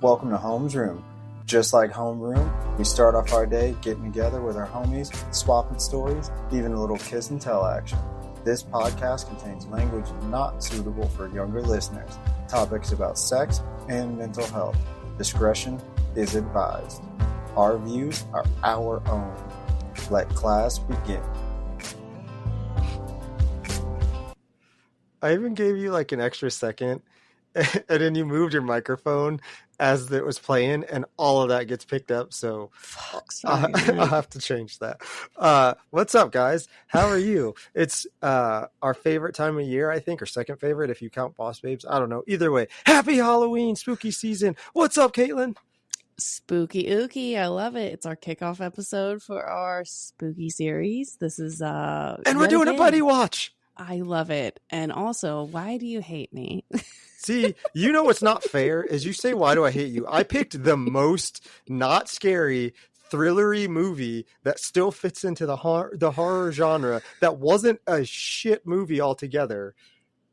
Welcome to Home's Room. Just like homeroom, we start off our day getting together with our homies, swapping stories, even a little kiss and tell action. This podcast contains language not suitable for younger listeners, topics about sex and mental health. Discretion is advised. Our views are our own. Let class begin. I even gave you like an extra second, and then you moved your microphone as it was playing, and all of that gets picked up. So I'll have to change that. What's up, guys? How are you? It's our favorite time of year, I think, or second favorite if you count Boss Babes. I don't know. Either way, happy Halloween, spooky season. What's up, Kaitlin? Spooky ooky. I love it. It's our kickoff episode for our spooky series. This is and we're doing a buddy watch. I love it. And also, why do you hate me? See, you know what's not fair is you say, why do I hate you? I picked the most not scary, thrillery movie that still fits into the horror genre that wasn't a shit movie altogether.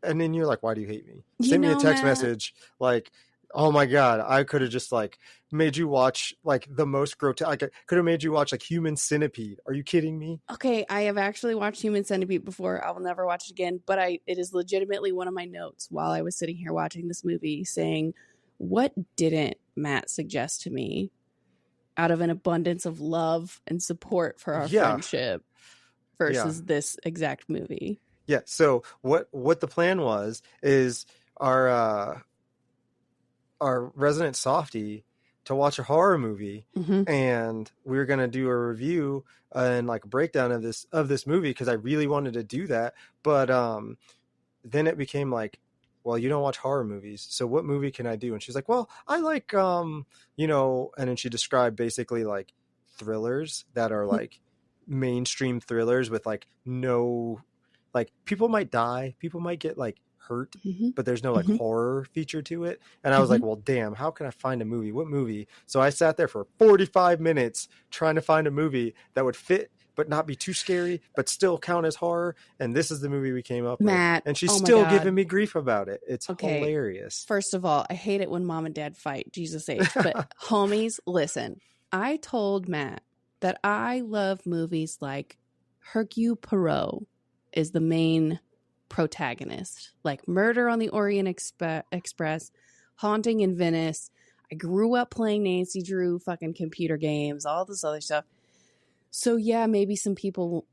And then you're like, why do you hate me? Send me a text message like, oh my God, I could have just like made you watch like the most grotesque. I could have made you watch like Human Centipede. Are you kidding me? Okay, I have actually watched Human Centipede before. I will never watch it again, but it is legitimately one of my notes while I was sitting here watching this movie saying, what didn't Matt suggest to me out of an abundance of love and support for our friendship versus this exact movie? Yeah, so what the plan was is our resident softie to watch a horror movie, and we were going to do a review and like a breakdown of this movie because I really wanted to do that. But then it became like, well, you don't watch horror movies, so what movie can I do? And she's like, well, I like, and then she described basically like thrillers that are like mainstream thrillers with like no, like people might die, people might get like hurt, but there's no like horror feature to it. And I was like, well, damn, how can I find a movie? What movie? So I sat there for 45 minutes trying to find a movie that would fit but not be too scary but still count as horror, and this is the movie we came up with. And she's still giving me grief about it. It's hilarious. First of all, I hate it when mom and dad fight, Jesus H. But homies, listen, I told Matt that I love movies like Hercule Poirot is the main protagonist, like Murder on the Orient Express, Haunting in Venice. I grew up playing Nancy Drew fucking computer games, all this other stuff. So yeah, maybe some people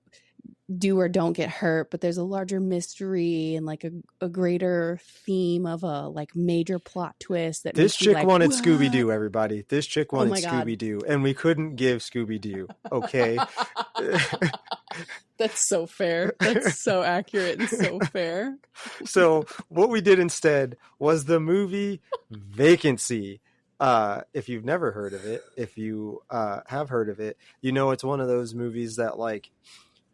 do or don't get hurt, but there's a larger mystery and like a greater theme of a like major plot twist that this chick like, wanted Scooby-Doo, everybody. This chick wanted Scooby-Doo, and we couldn't give Scooby-Doo. Okay. That's so fair. That's so accurate and so fair. So what we did instead was the movie Vacancy. If you've never heard of it, if you have heard of it, you know it's one of those movies that like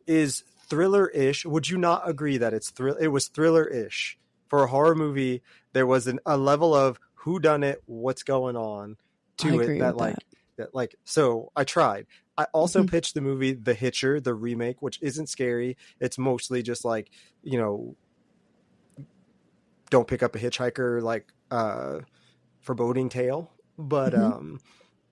is thriller-ish. Would you not agree that it was thriller-ish? For a horror movie, there was a level of whodunit, what's going on to it that so I tried. I also pitched the movie The Hitcher, the remake, which isn't scary. It's mostly just like, don't pick up a hitchhiker, like foreboding tale. But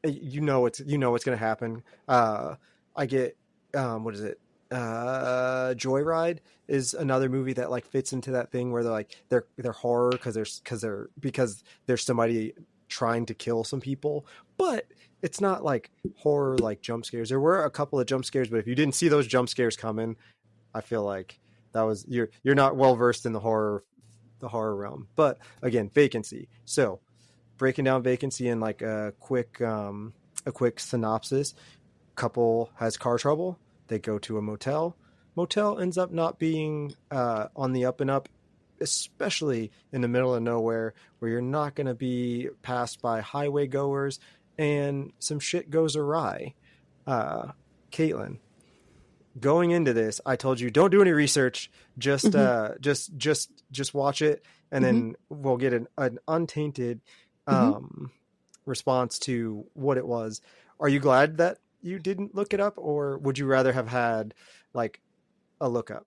it's going to happen. I get what is it? Joyride is another movie that like fits into that thing where they're like they're horror because there's somebody trying to kill some people, but it's not like horror like jump scares. There were a couple of jump scares, but if you didn't see those jump scares coming, I feel like that was you're not well versed in the horror realm. But again, Vacancy. So breaking down Vacancy in like a quick synopsis. Couple has car trouble. They go to a motel. Motel ends up not being on the up and up, especially in the middle of nowhere where you're not going to be passed by highway goers, and some shit goes awry. Kaitlin, going into this, I told you don't do any research. Just watch it, and then we'll get an untainted response to what it was. Are you glad that you didn't look it up, or would you rather have had like a lookup?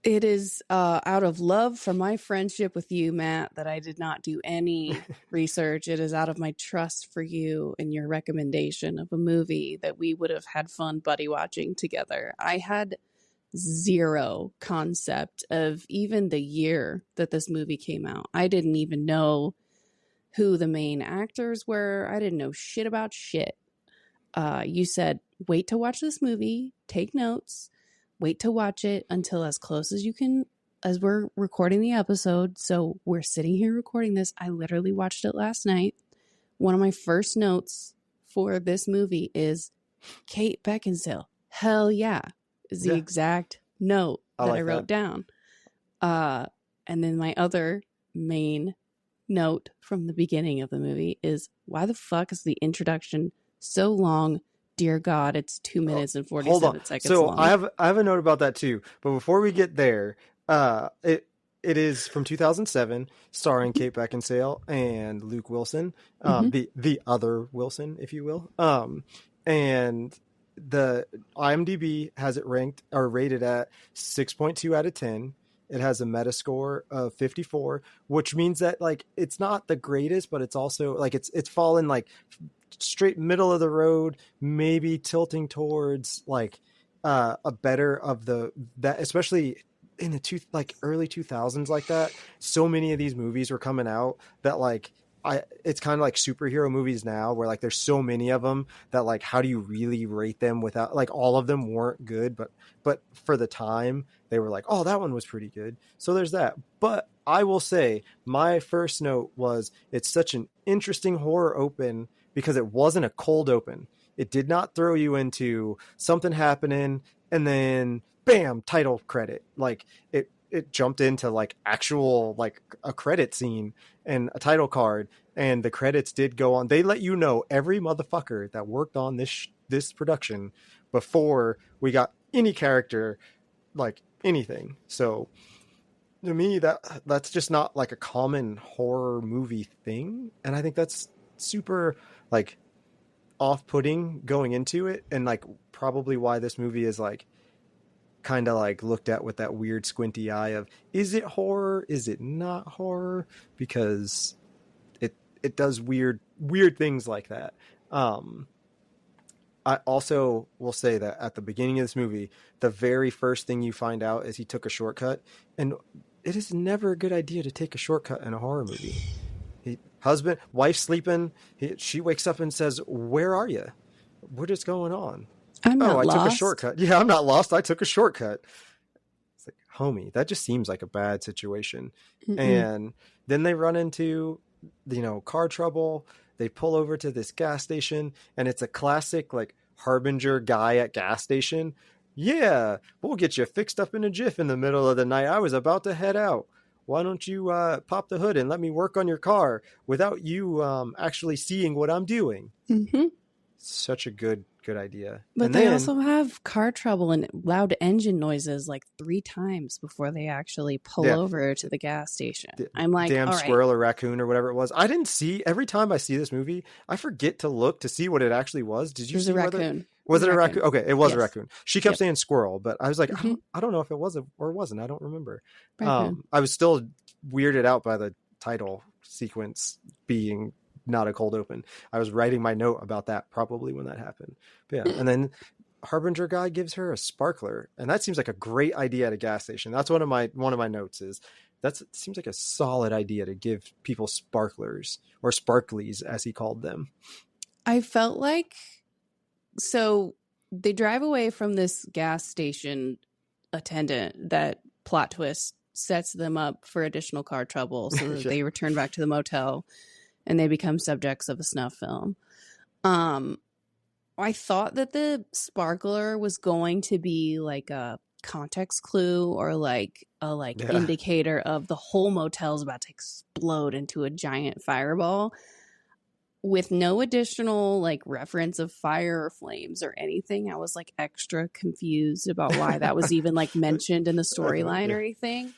It is out of love for my friendship with you, Matt, that I did not do any research. It is out of my trust for you and your recommendation of a movie that we would have had fun buddy watching together. I had zero concept of even the year that this movie came out. I didn't even know who the main actors were. I didn't know shit about shit. You said, wait to watch this movie, take notes, wait to watch it until as close as you can as we're recording the episode. So we're sitting here recording this. I literally watched it last night. One of my first notes for this movie is Kate Beckinsale. Hell yeah, is the exact note that I wrote down. And then my other main note from the beginning of the movie is, why the fuck is the introduction so long? Dear God, it's 2 minutes and 47 seconds so long. I have a note about that too. But before we get there, it is from 2007, starring Kate Beckinsale and Luke Wilson, the other Wilson, if you will. And the IMDb has it ranked or rated at 6.2 out of 10. It has a Metascore of 54, which means that like it's not the greatest, but it's also like it's fallen like straight middle of the road, maybe tilting towards like a better of that, especially in the early 2000s like that. So many of these movies were coming out that like it's kind of like superhero movies now where like there's so many of them that like how do you really rate them without like all of them weren't good, but for the time they were like, oh, that one was pretty good. So there's that. But I will say my first note was it's such an interesting horror open because it wasn't a cold open. It did not throw you into something happening and then bam, title credit. Like it jumped into like actual like a credit scene and a title card, and the credits did go on. They let you know every motherfucker that worked on this production before we got any character, like anything. So to me, that's just not like a common horror movie thing, and I think that's super like off-putting going into it, and like probably why this movie is like kind of like looked at with that weird squinty eye of, is it horror, is it not horror, because it does weird things like that. I also will say that at the beginning of this movie, the very first thing you find out is he took a shortcut, and it is never a good idea to take a shortcut in a horror movie. Wife sleeping, she wakes up and says, where are you? What is going on? I'm not lost. Took a shortcut. Yeah, I'm not lost. I took a shortcut. It's like, homie, that just seems like a bad situation. Mm-mm. And then they run into, car trouble. They pull over to this gas station, and it's a classic like Harbinger guy at gas station. Yeah, we'll get you fixed up in a jiff in the middle of the night. I was about to head out. Why don't you pop the hood and let me work on your car without you actually seeing what I'm doing? Mm-hmm. Such a good idea. But they also have car trouble and loud engine noises like 3 times before they actually pull over to the gas station. I'm like, damn squirrel or raccoon or whatever it was. I didn't see, every time I see this movie, I forget to look to see what it actually was. Did you see a raccoon? Was it a raccoon? Okay, it was a raccoon. She kept saying squirrel, but I was like, I don't know if it was or wasn't. I don't remember. I was still weirded out by the title sequence being not a cold open. I was writing my note about that probably when that happened. But yeah, and then Harbinger guy gives her a sparkler, and that seems like a great idea at a gas station. That's one of my notes is it seems like a solid idea to give people sparklers, or sparklies as he called them. I felt like, so they drive away from this gas station attendant, that plot twist sets them up for additional car trouble, so that they return back to the motel and they become subjects of a snuff film. I thought that the sparkler was going to be like a context clue or like a indicator of the whole motel's about to explode into a giant fireball, with no additional like reference of fire or flames or anything. I was like extra confused about why that was even like mentioned in the storyline or anything.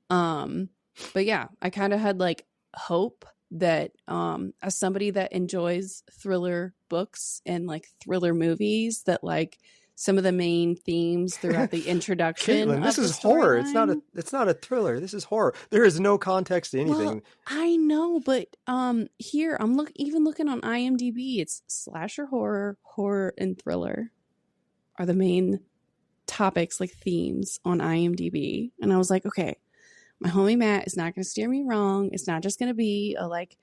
But yeah, I kind of had like hope that as somebody that enjoys thriller books and like thriller movies, that like some of the main themes throughout the introduction. Kaitlin, this is horror. It's not a thriller. This is horror. There is no context to anything. Well, I know, but here I'm looking on IMDb. It's slasher horror, and thriller are the main topics, like themes on IMDb. And I was like, okay, my homie Matt is not going to steer me wrong. It's not just going to be a like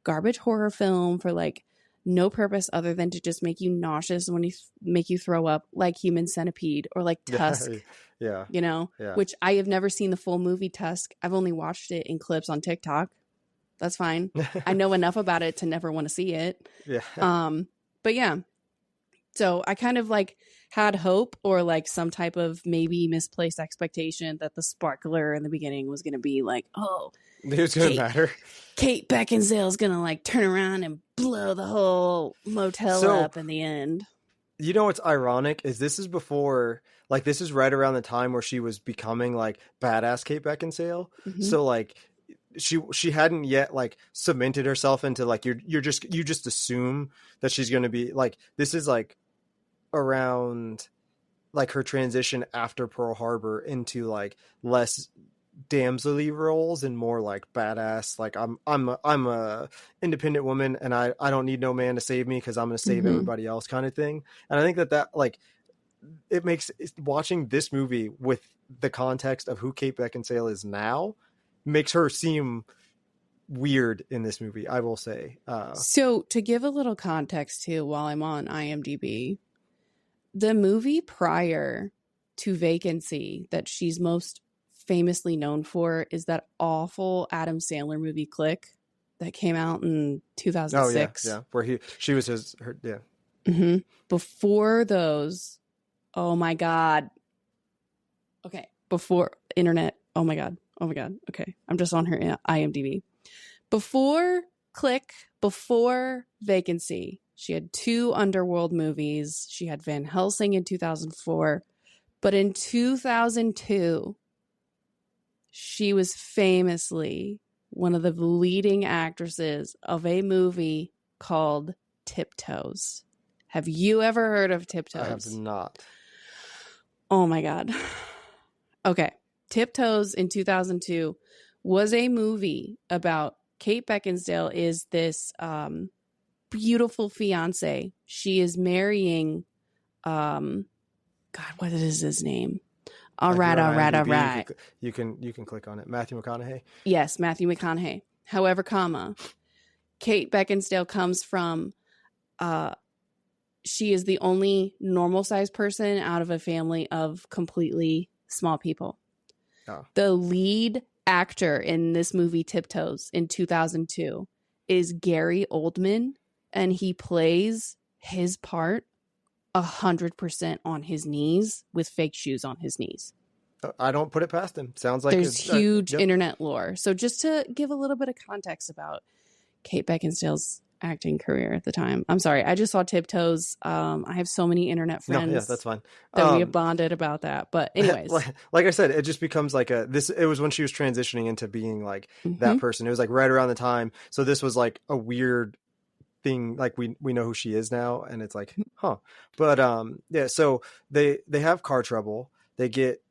garbage horror film for like no purpose other than to just make you nauseous when you make you throw up, like Human Centipede or like Tusk. Yeah. You know, which I have never seen the full movie Tusk. I've only watched it in clips on TikTok. That's fine. I know enough about it to never want to see it. Yeah. But yeah. So I kind of like had hope or like some type of maybe misplaced expectation that the sparkler in the beginning was going to be like, oh, it's going to matter. Kate Beckinsale is going to like turn around and blow the whole motel up in the end. You know what's ironic is this is before, like this is right around the time where she was becoming like badass Kate Beckinsale. Mm-hmm. So like she hadn't yet like cemented herself into like you just assume that she's going to be like, this is like around like her transition after Pearl Harbor into like less damsel-y roles and more like badass, like I'm a independent woman and I don't need no man to save me because I'm gonna save everybody else kind of thing. And I think that like it makes watching this movie with the context of who Kate Beckinsale is now makes her seem weird in this movie, I will say. So to give a little context too, while I'm on IMDb, the movie prior to Vacancy that she's most famously known for is that awful Adam Sandler movie Click that came out in 2006. Oh yeah, where she was her. Mm-hmm. Before those, oh my god. Okay, before internet. Oh my god. Okay, I'm just on her IMDb. Before Click, before Vacancy, she had 2 underworld movies. She had Van Helsing in 2004, but in 2002. She was famously one of the leading actresses of a movie called Tiptoes. Have you ever heard of Tiptoes? I have not. Oh my God. Okay. Tiptoes in 2002 was a movie about Kate Beckinsale is this beautiful fiance. She is marrying, God, what is his name? All right. You can click on it. Matthew McConaughey. Yes, Matthew McConaughey. However, Kate Beckinsale comes from, she is the only normal sized person out of a family of completely small people. Oh. The lead actor in this movie Tiptoes in 2002 is Gary Oldman, and he plays his part 100% on his knees with fake shoes on his knees. I don't put it past him. Sounds like there's huge internet lore. So just to give a little bit of context about Kate Beckinsale's acting career at the time. I'm sorry, I just saw Tiptoes. I have so many internet friends. No, yeah, that's fine. That we have bonded about that. But anyways, like I said, it just becomes like it was when she was transitioning into being like that person. It was like right around the time. So this was like a weird thing, like we know who she is now, and it's like, huh. But yeah, so they have car trouble. They get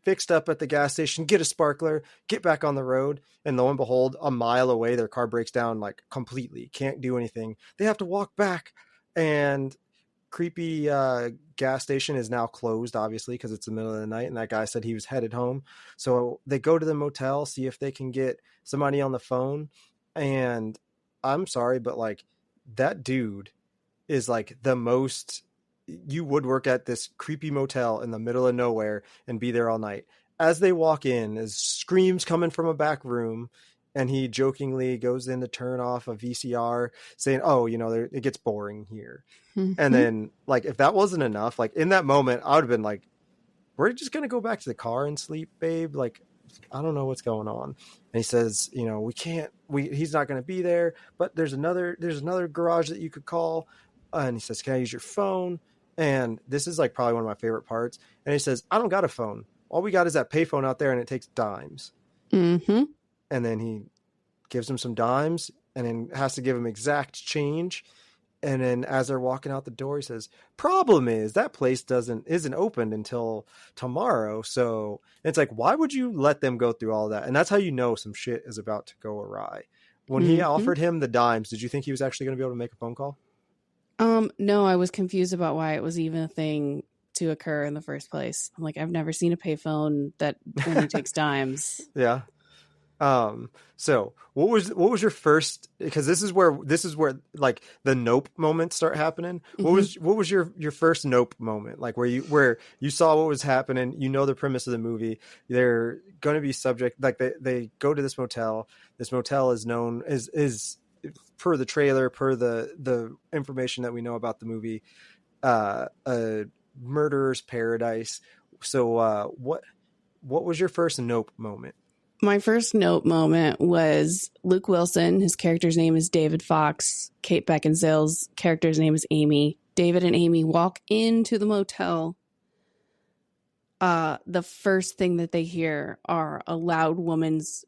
fixed up at the gas station, get a sparkler, get back on the road, and lo and behold, a mile away their car breaks down like completely, can't do anything. They have to walk back, and creepy gas station is now closed, obviously, because it's the middle of the night, and that guy said he was headed home. So they go to the motel, see if they can get somebody on the phone, and I'm sorry, but like that dude is like the most, you would work at this creepy motel in the middle of nowhere and be there all night. As they walk in, there's screams coming from a back room, and he jokingly goes in to turn off a VCR saying, oh, it gets boring here. And then like, if that wasn't enough, like in that moment, I would have been like, we're just going to go back to the car and sleep, babe. Like, I don't know what's going on. And he says, he's not going to be there, but there's another garage that you could call. And he says, can I use your phone? And this is like probably one of my favorite parts. And he says, I don't got a phone. All we got is that payphone out there, and it takes dimes. Mm-hmm. And then he gives him some dimes, and then has to give him exact change. And then as they're walking out the door, he says, problem is that place isn't opened until tomorrow. So it's like, why would you let them go through all that? And that's how you know some shit is about to go awry. When he offered him the dimes, did you think he was actually going to be able to make a phone call? No, I was confused about why it was even a thing to occur in the first place. I'm like, I've never seen a payphone that only takes dimes. Yeah. So what was your first, because this is where like the nope moments start happening. What was your first nope moment? Like where you saw what was happening, you know, the premise of the movie, they're going to be subject, like they go to this motel. This motel is known is per the trailer, per the information that we know about the movie, a murderer's paradise. So, what was your first nope moment? My first note moment was Luke Wilson. His character's name is David Fox. Kate Beckinsale's character's name is Amy. David and Amy walk into the motel. The first thing that they hear are a loud woman's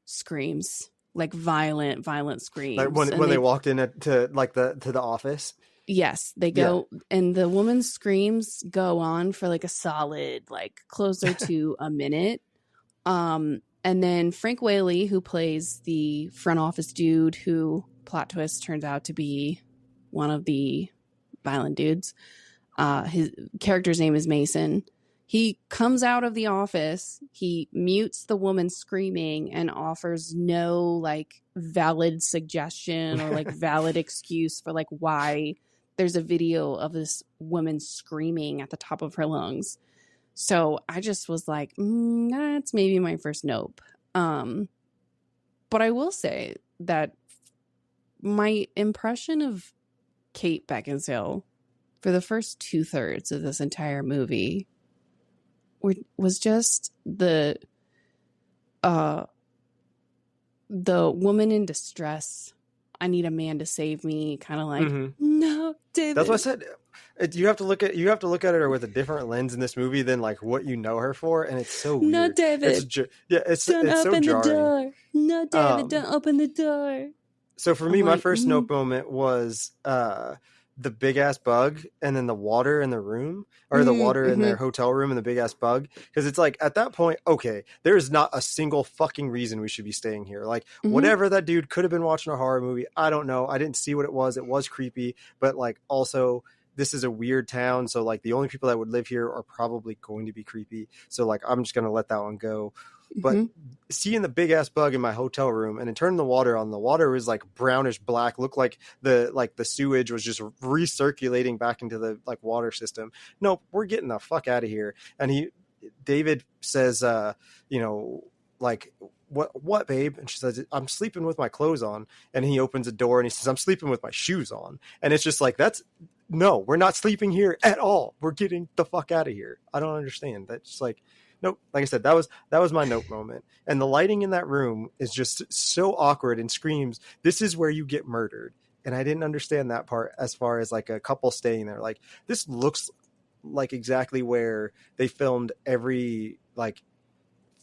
screams, like violent screams. Like when they walked in to the office. Yes, they go, and the woman's screams go on for like a solid, like closer to a minute. And then Frank Whaley, who plays the front office dude, who plot twist turns out to be one of the violent dudes. His character's name is Mason. He comes out of the office. He mutes the woman screaming and offers no like valid suggestion or like valid excuse for like why there's a video of this woman screaming at the top of her lungs. So I just was like, that's maybe my first nope. But I will say that my impression of Kate Beckinsale for the first 2/3 of this entire movie was just the woman in distress. I need a man to save me. Kind of like, no, David. That's what I said. You have to look at her with a different lens in this movie than like what you know her for, and it's so weird. No, David. It's don't so open jarring. the door. No, David, don't open the door. So for me, my first nope moment was the big ass bug, and then the water in the room, or the water in their hotel room, and the big ass bug. Because it's like at that point, okay, there is not a single fucking reason we should be staying here. Like whatever that dude could have been watching a horror movie. I don't know. I didn't see what it was. It was creepy, but like also, this is a weird town, so like the only people that would live here are probably going to be creepy. So like I'm just gonna let that one go. But seeing the big ass bug in my hotel room and then turning the water on, the water was like brownish black, looked like the sewage was just recirculating back into the like water system. Nope, we're getting the fuck out of here. And David says, like, what babe? And she says, I'm sleeping with my clothes on. And he opens a door and he says, I'm sleeping with my shoes on. And it's just like, no, we're not sleeping here at all. We're getting the fuck out of here. I don't understand. That's just like, nope. Like I said, that was my nope moment. And the lighting in that room is just so awkward and screams, this is where you get murdered. And I didn't understand that part as far as like a couple staying there. Like this looks like exactly where they filmed every like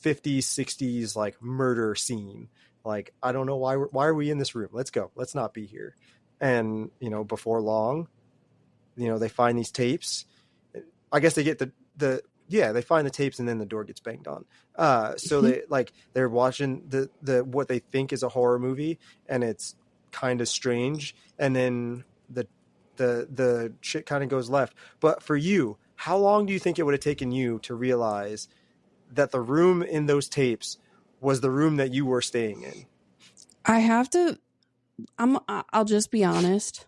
50s, 60s like murder scene. Like, I don't know why are we in this room? Let's go. Let's not be here. And, before long, they find these tapes. I guess they get they find the tapes and then the door gets banged on. So they're watching the what they think is a horror movie, and it's kind of strange. And then the shit kind of goes left. But for you, how long do you think it would have taken you to realize that the room in those tapes was the room that you were staying in? I'll just be honest.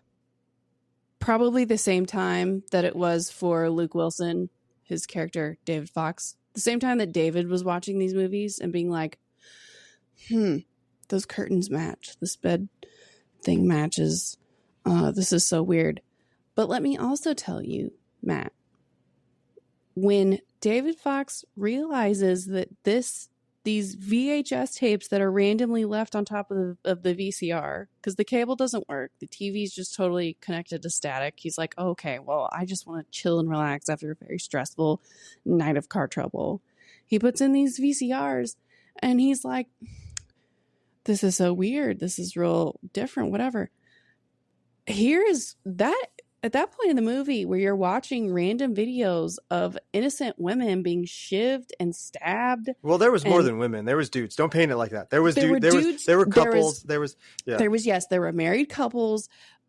Probably the same time that it was for Luke Wilson, his character, David Fox. The same time that David was watching these movies and being like, those curtains match. This bed thing matches. This is so weird. But let me also tell you, Matt, when David Fox realizes that these VHS tapes that are randomly left on top of the VCR, because the cable doesn't work, the TV's just totally connected to static. He's like, okay, well, I just want to chill and relax after a very stressful night of car trouble. He puts in these VCRs and he's like, this is so weird. This is real different, whatever. here is that at that point in the movie where you're watching random videos of innocent women being shivved and stabbed. Well, there was more than women. There was dudes. Don't paint it like that. There were couples. There were married couples.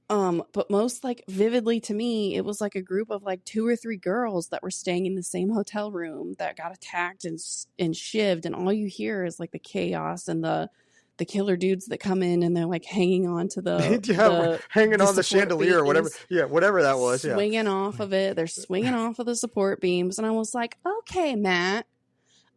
But most like vividly to me, it was like a group of like 2 or 3 girls that were staying in the same hotel room that got attacked and shivved, and all you hear is like the chaos and the killer dudes that come in and they're like hanging on to hanging on the chandelier beams, or whatever. Yeah, whatever that was. Swinging off of it. They're swinging off of the support beams, and I was like, okay, Matt.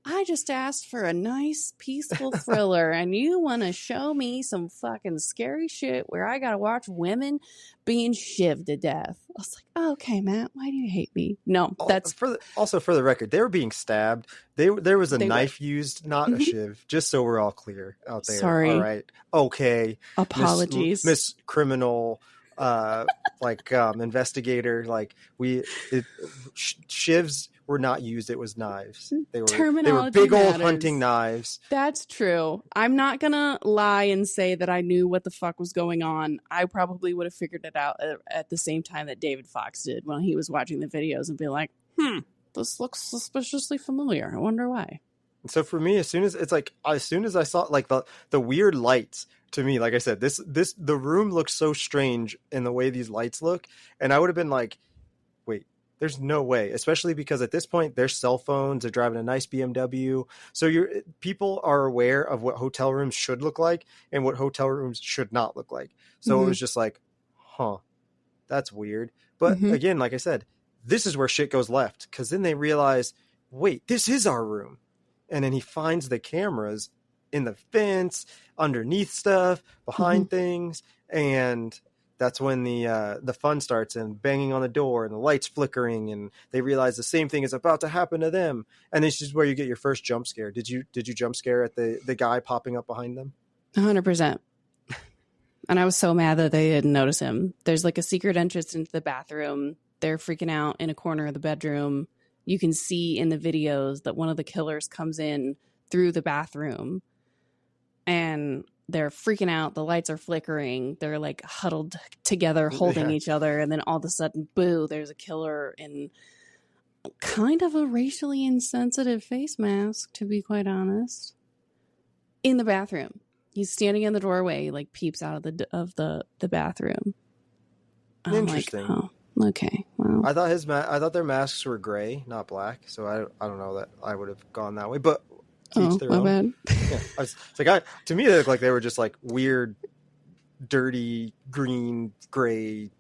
I just asked for a nice, peaceful thriller, and you want to show me some fucking scary shit where I got to watch women being shivved to death. I was like, oh, okay, Matt, why do you hate me? No, that's... for the record, they were being stabbed. There was a knife used, not a shiv, just so we're all clear out there. Sorry. All right. Okay. Apologies. Miss Criminal... investigator, shivs were not used. It was knives. They were big old hunting knives. That's true. I'm not gonna lie and say that I knew what the fuck was going on. I probably would have figured it out at the same time that David Fox did when he was watching the videos and be like, this looks suspiciously familiar. I wonder why. So for me, as soon as I saw like the weird lights, to me, like I said, the room looks so strange in the way these lights look, and I would have been like, wait, there's no way, especially because at this point their cell phones, they're driving a nice BMW, so people are aware of what hotel rooms should look like and what hotel rooms should not look like. So it was just like, that's weird. But again, like I said, this is where shit goes left, because then they realize, wait, this is our room. And then he finds the cameras in the fence, underneath stuff, behind things, and that's when the fun starts, and banging on the door and the lights flickering, and they realize the same thing is about to happen to them. And this is where you get your first jump scare. Did you jump scare at the guy popping up behind them? 100%. And I was so mad that they didn't notice him. There's like a secret entrance into the bathroom. They're freaking out in a corner of the bedroom. You can see in the videos that one of the killers comes in through the bathroom, and they're freaking out. The lights are flickering. They're like huddled together, holding each other. And then all of a sudden, boo, there's a killer in kind of a racially insensitive face mask, to be quite honest, in the bathroom. He's standing in the doorway, like peeps out of the bathroom. Interesting. Like, oh, okay. Well, I thought their masks were gray, not black. So I don't know that I would have gone that way, but each their own. Bad. Yeah, to me, they look like they were just like weird, dirty green, gray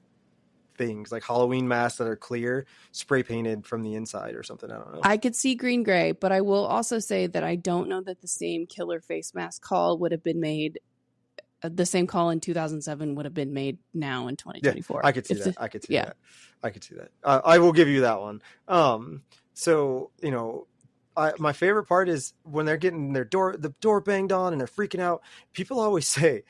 things, like Halloween masks that are clear, spray painted from the inside or something. I don't know. I could see green gray, but I will also say that I don't know that the same killer face mask call would have been made. The same call in 2007 would have been made now in 2024. Yeah, I could see that. I could see that. I will give you that one. So, my favorite part is when they're getting the door banged on and they're freaking out. People always say,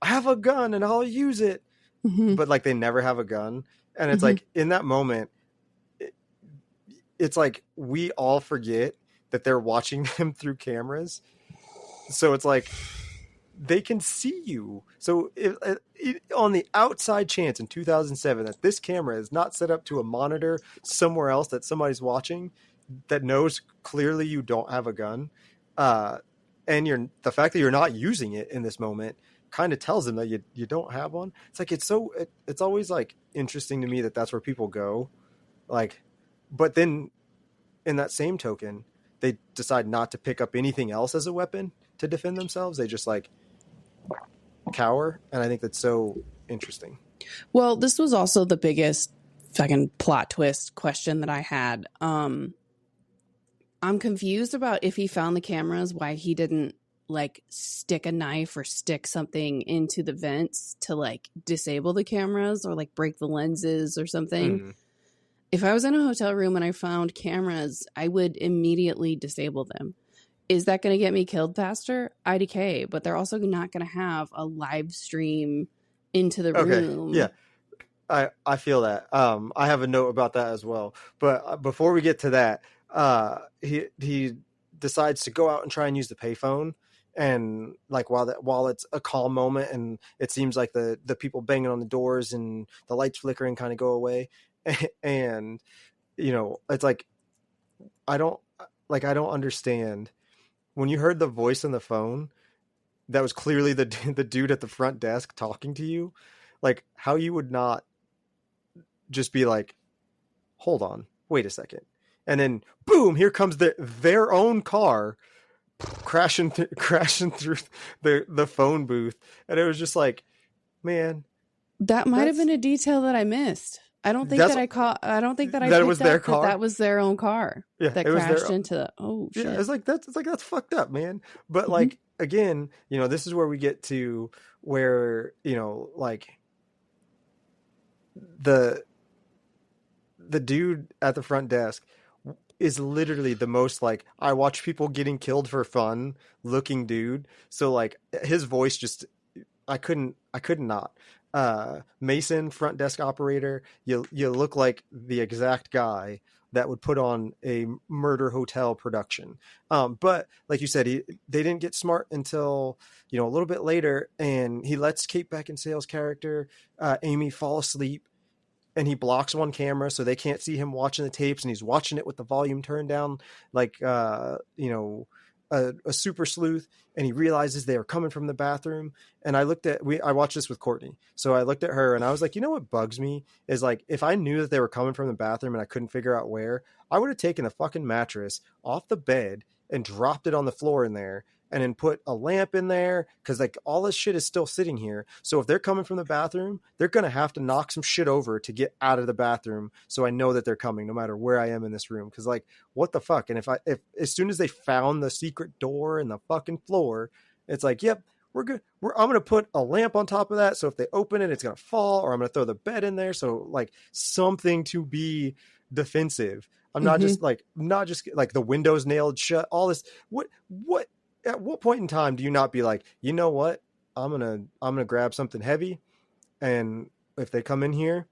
I have a gun and I'll use it. But like they never have a gun. And it's like in that moment, it's like we all forget that they're watching them through cameras. So it's like they can see you. So on the outside chance in 2007 that this camera is not set up to a monitor somewhere else that somebody's watching that knows clearly you don't have a gun, and the fact that you're not using it in this moment kind of tells them that you don't have one. It's like it's always like interesting to me that that's where people go, like, but then in that same token they decide not to pick up anything else as a weapon to defend themselves. They just like cower, and I think that's so interesting. Well, this was also the biggest fucking plot twist question that I had. I'm confused about if he found the cameras, why he didn't like stick a knife or stick something into the vents to like disable the cameras or like break the lenses or something. If I was in a hotel room and I found cameras, I would immediately disable them. Is that going to get me killed faster? IDK, but they're also not going to have a live stream into the room. Yeah. I feel that. I have a note about that as well. But before we get to that, he decides to go out and try and use the payphone. And like while it's a calm moment and it seems like the people banging on the doors and the lights flickering kind of go away, and you know, it's like I don't understand when you heard the voice on the phone that was clearly the dude at the front desk talking to you, like how you would not just be like, hold on, wait a second. And then boom, here comes their own car crashing through the phone booth. And it was just like, man, that might have been a detail that I missed. I don't think that I picked it was their car. That was their own car that crashed into the, shit. Yeah, it's like that's fucked up, man. But like again, you know, this is where we get to where, you know, like the dude at the front desk is literally the most like I watch people getting killed for fun looking dude. So like his voice just I couldn't not. Mason, front desk operator, you look like the exact guy that would put on a murder hotel production. But like you said, they didn't get smart until, you know, a little bit later, and he lets Kate Beckinsale's character, Amy, fall asleep. And he blocks one camera so they can't see him watching the tapes, and he's watching it with the volume turned down, like, you know, a super sleuth. And he realizes they are coming from the bathroom. And I watched this with Courtney. So I looked at her and I was like, you know, what bugs me is like, if I knew that they were coming from the bathroom and I couldn't figure out where, I would have taken a fucking mattress off the bed and dropped it on the floor in there, and then put a lamp in there. Cause like all this shit is still sitting here. So if they're coming from the bathroom, they're going to have to knock some shit over to get out of the bathroom. So I know that they're coming no matter where I am in this room. Cause like, what the fuck? And if as soon as they found the secret door in the fucking floor, it's like, yep, we're good. I'm going to put a lamp on top of that. So if they open it, it's going to fall, or I'm going to throw the bed in there. So like something to be defensive. I'm not just like the windows nailed shut, all this. What, at what point in time do you not be like, you know what? I'm going to grab something heavy, and if they come in here,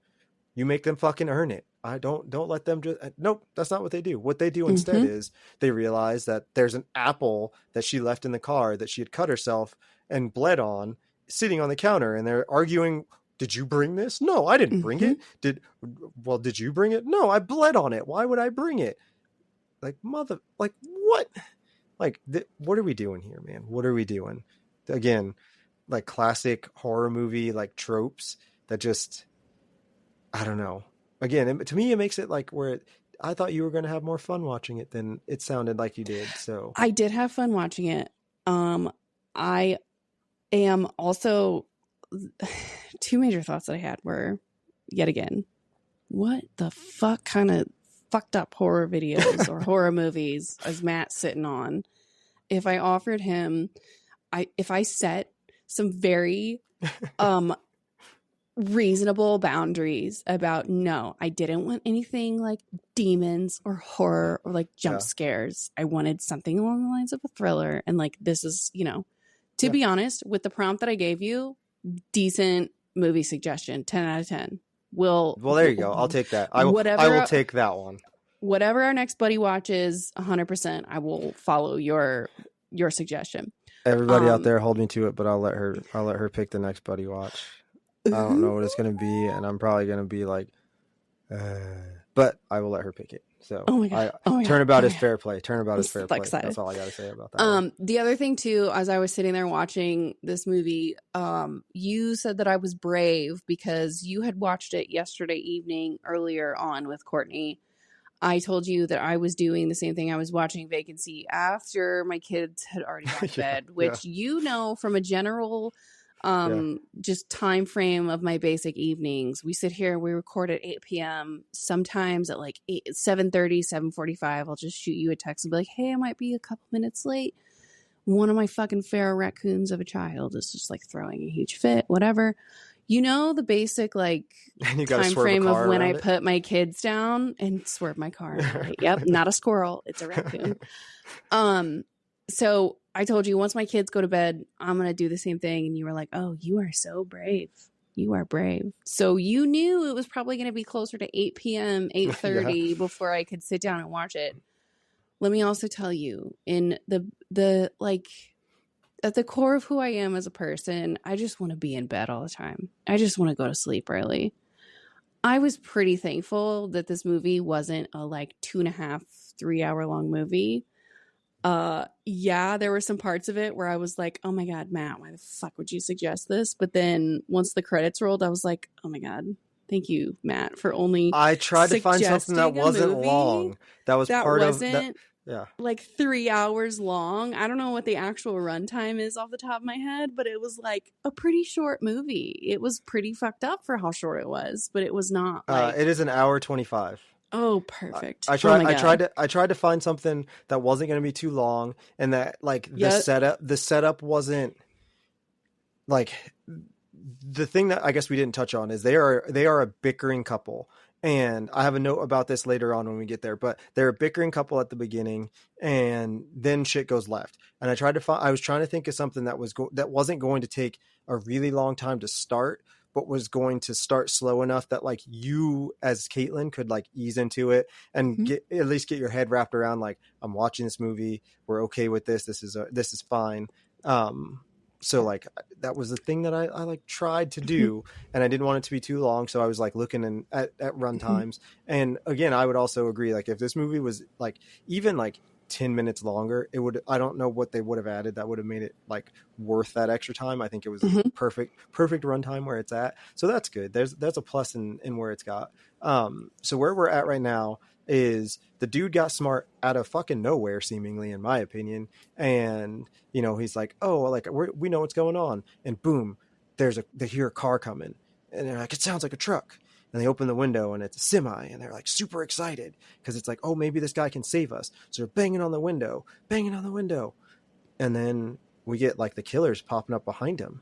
you make them fucking earn it. I don't let them just, nope, that's not what they do. What they do instead is they realize that there's an apple that she left in the car that she had cut herself and bled on sitting on the counter. And they're arguing, did you bring this? No, I didn't bring it. Did you bring it? No, I bled on it. Why would I bring it? Like what? Like, what are we doing here, man? What are we doing? Again, like classic horror movie, like tropes that just, I don't know. Again, to me, it makes it like where I thought you were going to have more fun watching it than it sounded like you did. So I did have fun watching it. I am also, two major thoughts that I had were, yet again, what the fuck kind of fucked up horror videos or horror movies is Matt sitting on? If I offered him, if I set some very reasonable boundaries about, no, I didn't want anything like demons or horror or like jump scares. I wanted something along the lines of a thriller. And like, this is, you know, to be honest, with the prompt that I gave you, decent movie suggestion, 10 out of 10. Well, there you go. I'll take that. I will take that one. Whatever our next buddy watches, 100%, I will follow your suggestion. Everybody out there, hold me to it, but I'll let her pick the next buddy watch. I don't know what it's going to be, and I'm probably going to be like, but I will let her pick it. So, turnabout is fair play. Turnabout is fair play. Excited. That's all I got to say about that. The other thing too, as I was sitting there watching this movie, you said that I was brave because you had watched it yesterday evening earlier on with Courtney. I told you that I was doing the same thing. I was watching Vacancy after my kids had already gone to bed, which you know from a general just time frame of my basic evenings. We sit here, we record at 8 p.m. Sometimes at like 7:30, 7:45, I'll just shoot you a text and be like, hey, I might be a couple minutes late. One of my fucking feral raccoons of a child is just like throwing a huge fit, whatever. You know, the basic like time frame of when I put my kids down and swerve my car. Right? Yep. Not a squirrel. It's a raccoon. So I told you once my kids go to bed, I'm going to do the same thing. And you were like, oh, you are so brave. You are brave. So you knew it was probably going to be closer to 8 p.m., 8:30 before I could sit down and watch it. Let me also tell you, in the like at the core of who I am as a person, I just want to be in bed all the time. I just want to go to sleep early. I was pretty thankful that this movie wasn't a like 2.5, 3 hour long movie. Yeah, there were some parts of it where I was like, oh my God, Matt, why the fuck would you suggest this? But then once the credits rolled, I was like, oh my God, thank you, Matt, for only I tried to find something that wasn't long. That was part of that. Yeah. Like 3 hours long. I don't know what the actual runtime is off the top of my head, but it was like a pretty short movie. It was pretty fucked up for how short it was, but it was not like it is an hour 25. Oh, perfect. I tried to find something that wasn't going to be too long, and that like the setup wasn't like the thing that I guess we didn't touch on is they are a bickering couple. And I have a note about this later on when we get there, but they're a bickering couple at the beginning, and then shit goes left. And I was trying to think of something that wasn't going to take a really long time to start, but was going to start slow enough that like you as Kaitlin could like ease into it and at least get your head wrapped around like, I'm watching this movie. We're okay with this. This is fine. So like that was the thing that I like tried to do, and I didn't want it to be too long. So I was like looking at run times. And again, I would also agree, like if this movie was like even like 10 minutes longer, I don't know what they would have added that would have made it like worth that extra time. I think it was perfect runtime where it's at. So that's good. There's a plus in where it's got. So where we're at right now is the dude got smart out of fucking nowhere, seemingly, in my opinion. And, you know, he's like, oh, like we know what's going on. And boom, they hear a car coming, and they're like, it sounds like a truck. And they open the window and it's a semi, and they're like super excited because it's like, oh, maybe this guy can save us. So they're banging on the window. And then we get like the killers popping up behind him.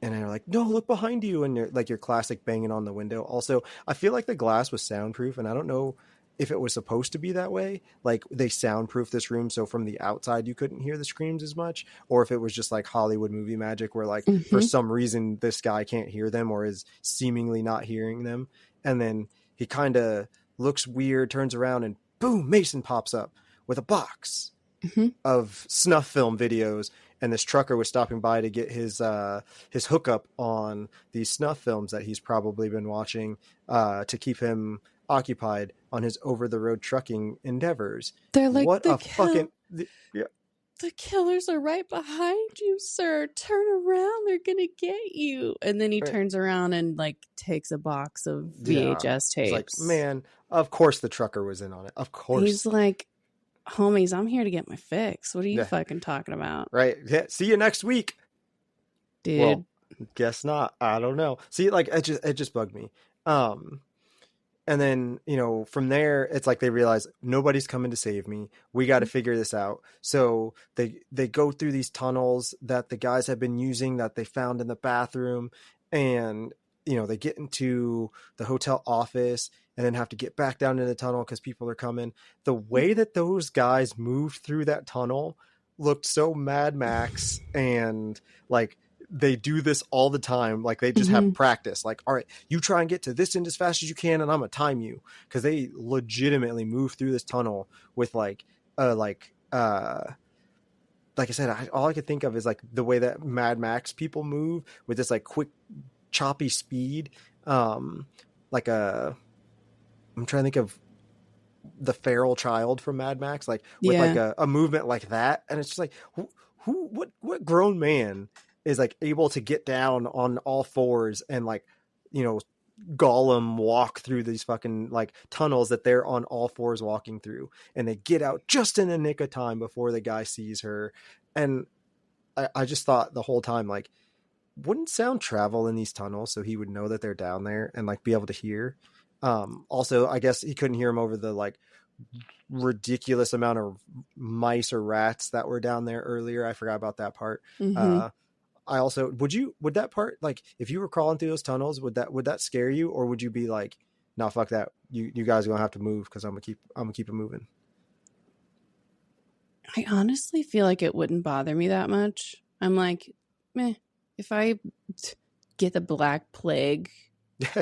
And they're like, no, look behind you. And you're like your classic banging on the window. Also, I feel like the glass was soundproof, and I don't know if it was supposed to be that way. Like they soundproof this room, so from the outside you couldn't hear the screams as much, or if it was just like Hollywood movie magic where like for some reason this guy can't hear them or is seemingly not hearing them. And then he kind of looks weird, turns around, and boom, Mason pops up with a box of snuff film videos. And this trucker was stopping by to get his hookup on these snuff films that he's probably been watching to keep him occupied on his over-the-road trucking endeavors. They're like, what a fucking... The killers are right behind you, sir. Turn around. They're going to get you. And then he turns around and like takes a box of VHS tapes. Like, man, of course the trucker was in on it. Of course. He's like, homies, I'm here to get my fix. What are you fucking talking about? Right. Yeah. See you next week. Dude. Well, guess not. I don't know. See, like, it just bugged me. And then, you know, from there, it's like they realize nobody's coming to save me. We got to figure this out. So they go through these tunnels that the guys have been using that they found in the bathroom. And, you know, they get into the hotel office and then have to get back down in the tunnel because people are coming. The way that those guys moved through that tunnel looked so Mad Max, and like, they do this all the time. Like they just have practice. Like, all right, you try and get to this end as fast as you can, and I'm gonna time you. Cause they legitimately move through this tunnel with like I said, all I could think of is like the way that Mad Max people move with this like quick, choppy speed. I'm trying to think of the feral child from Mad Max, like with like a movement like that. And it's just like, what grown man is like able to get down on all fours and like, you know, Gollum walk through these fucking like tunnels that they're on all fours walking through, and they get out just in the nick of time before the guy sees her. And I just thought the whole time, like, wouldn't sound travel in these tunnels so he would know that they're down there and like be able to hear. Also, I guess he couldn't hear him over the like ridiculous amount of mice or rats that were down there earlier. I forgot about that part. I also, would that part, like if you were crawling through those tunnels, would that scare you, or would you be like, no, fuck that. You guys are gonna have to move because I'm gonna keep it moving. I honestly feel like it wouldn't bother me that much. I'm like, meh, if I get the Black Plague,